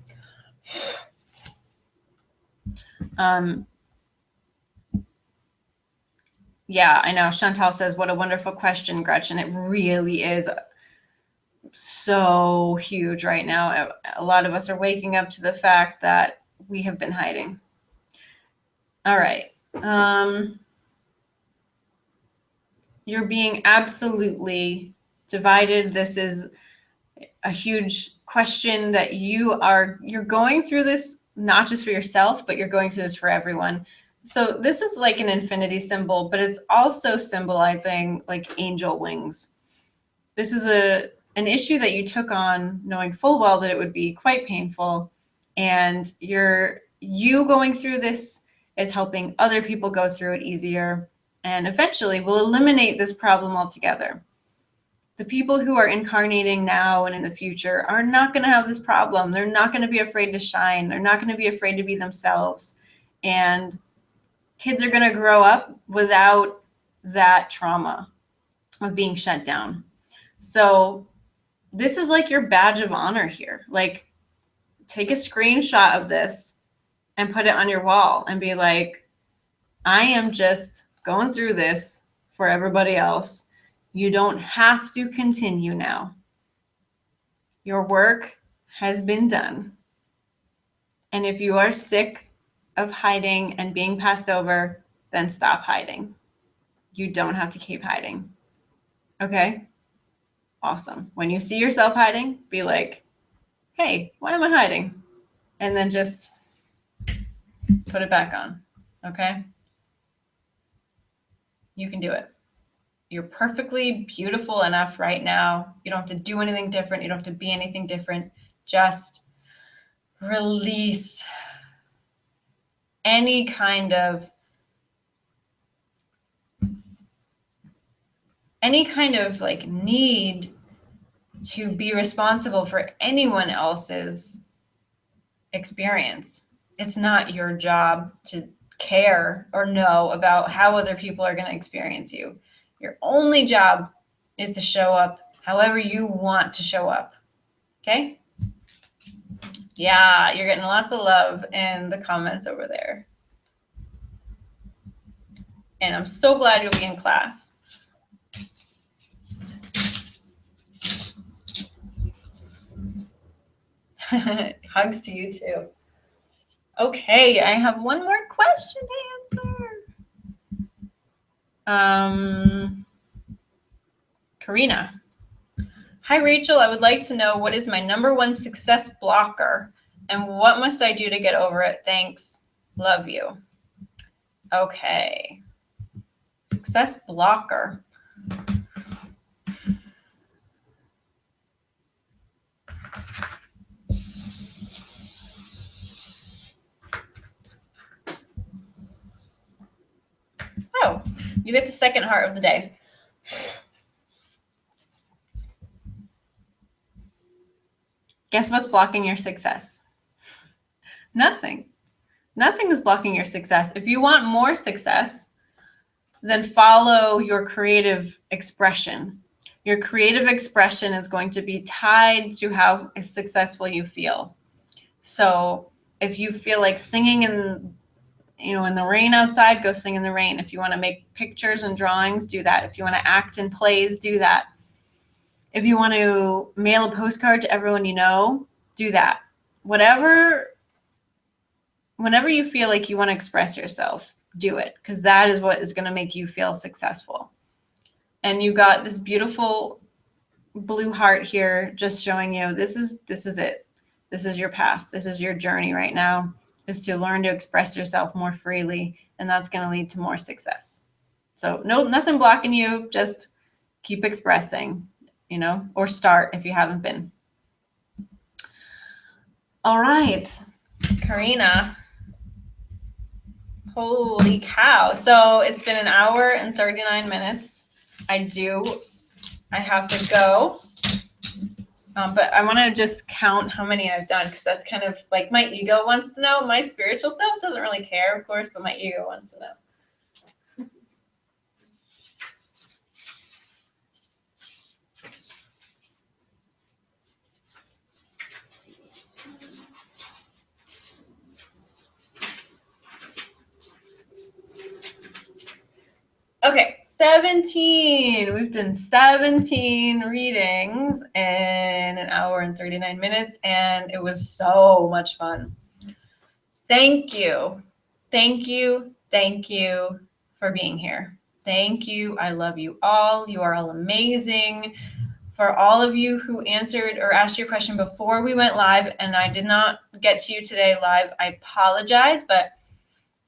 Yeah, I know. Chantal says, what a wonderful question, Gretchen. It really is so huge right now. A lot of us are waking up to the fact that we have been hiding. All right. You're being absolutely divided. This is a huge question that you're going through this, not just for yourself, but you're going through this for everyone. So this is like an infinity symbol, but it's also symbolizing like angel wings. This is an issue that you took on knowing full well that it would be quite painful. And you going through this is helping other people go through it easier. And eventually we'll eliminate this problem altogether. The people who are incarnating now and in the future are not going to have this problem. They're not going to be afraid to shine. They're not going to be afraid to be themselves. And kids are going to grow up without that trauma of being shut down. So this is like your badge of honor here. Like, take a screenshot of this and put it on your wall and be like, I am just going through this for everybody else. You don't have to continue now. Your work has been done. And if you are sick of hiding and being passed over, then stop hiding. You don't have to keep hiding. Okay? Awesome. When you see yourself hiding, be like, hey, why am I hiding? And then just put it back on. Okay? You can do it. You're perfectly beautiful enough right now. You don't have to do anything different. You don't have to be anything different. Just release any kind of like need to be responsible for anyone else's experience. It's not your job to care or know about how other people are going to experience you. Your only job is to show up however you want to show up. Okay? Yeah, you're getting lots of love in the comments over there. And I'm so glad you'll be in class. Hugs to you too. Okay, I have one more question to answer. Karina. Hi, Rachel. I would like to know what is my #1 success blocker and what must I do to get over it? Thanks. Love you. Okay. Success blocker. Oh, you get the second heart of the day. Guess what's blocking your success? Nothing. Nothing is blocking your success. If you want more success, then follow your creative expression. Your creative expression is going to be tied to how successful you feel. So if you feel like singing in the rain outside, go sing in the rain. If you want to make pictures and drawings, do that. If you want to act in plays, do that. If you want to mail a postcard to everyone you know, do that. Whenever you feel like you want to express yourself, do it, because that is what is going to make you feel successful. And you got this beautiful blue heart here just showing you this is it. This is your path. This is your journey right now, is to learn to express yourself more freely, and that's going to lead to more success. So nothing blocking you, just keep expressing, or start if you haven't been. All right, Karina. Holy cow. So it's been 1 hour and 39 minutes. I have to go. But I want to just count how many I've done, because that's kind of like my ego wants to know. My spiritual self doesn't really care, of course, but my ego wants to know. Okay, 17. We've done 17 readings in 1 hour and 39 minutes, and it was so much fun. Thank you. Thank you. Thank you for being here. Thank you. I love you all. You are all amazing. For all of you who answered or asked your question before we went live, and I did not get to you today live, I apologize, but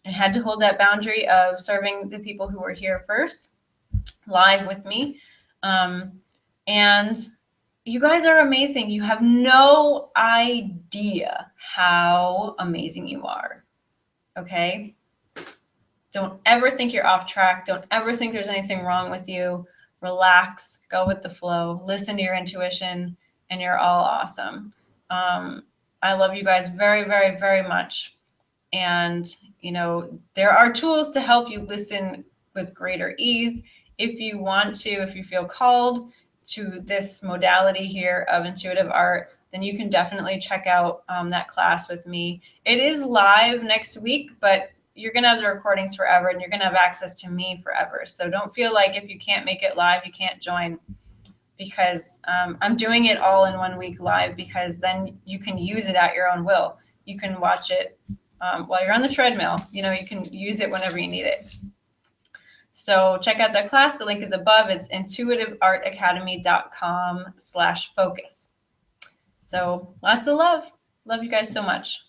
I had to hold that boundary of serving the people who were here first live with me. And you guys are amazing. You have no idea how amazing you are. Okay? Don't ever think you're off track. Don't ever think there's anything wrong with you. Relax, go with the flow, listen to your intuition, and you're all awesome. I love you guys very, very, very much. And, there are tools to help you listen with greater ease. If you want to, if you feel called to this modality here of intuitive art, then you can definitely check out that class with me. It is live next week, but you're going to have the recordings forever, and you're going to have access to me forever. So don't feel like if you can't make it live, you can't join, because I'm doing it all in 1 week live, because then you can use it at your own will. You can watch it while you're on the treadmill. You can use it whenever you need it. So check out that class. The link is above. It's intuitiveartacademy.com/focus. So lots of love. Love you guys so much.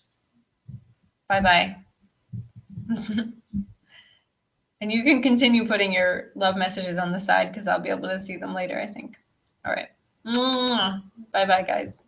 Bye-bye. And you can continue putting your love messages on the side, because I'll be able to see them later, I think. All right. Bye-bye, guys.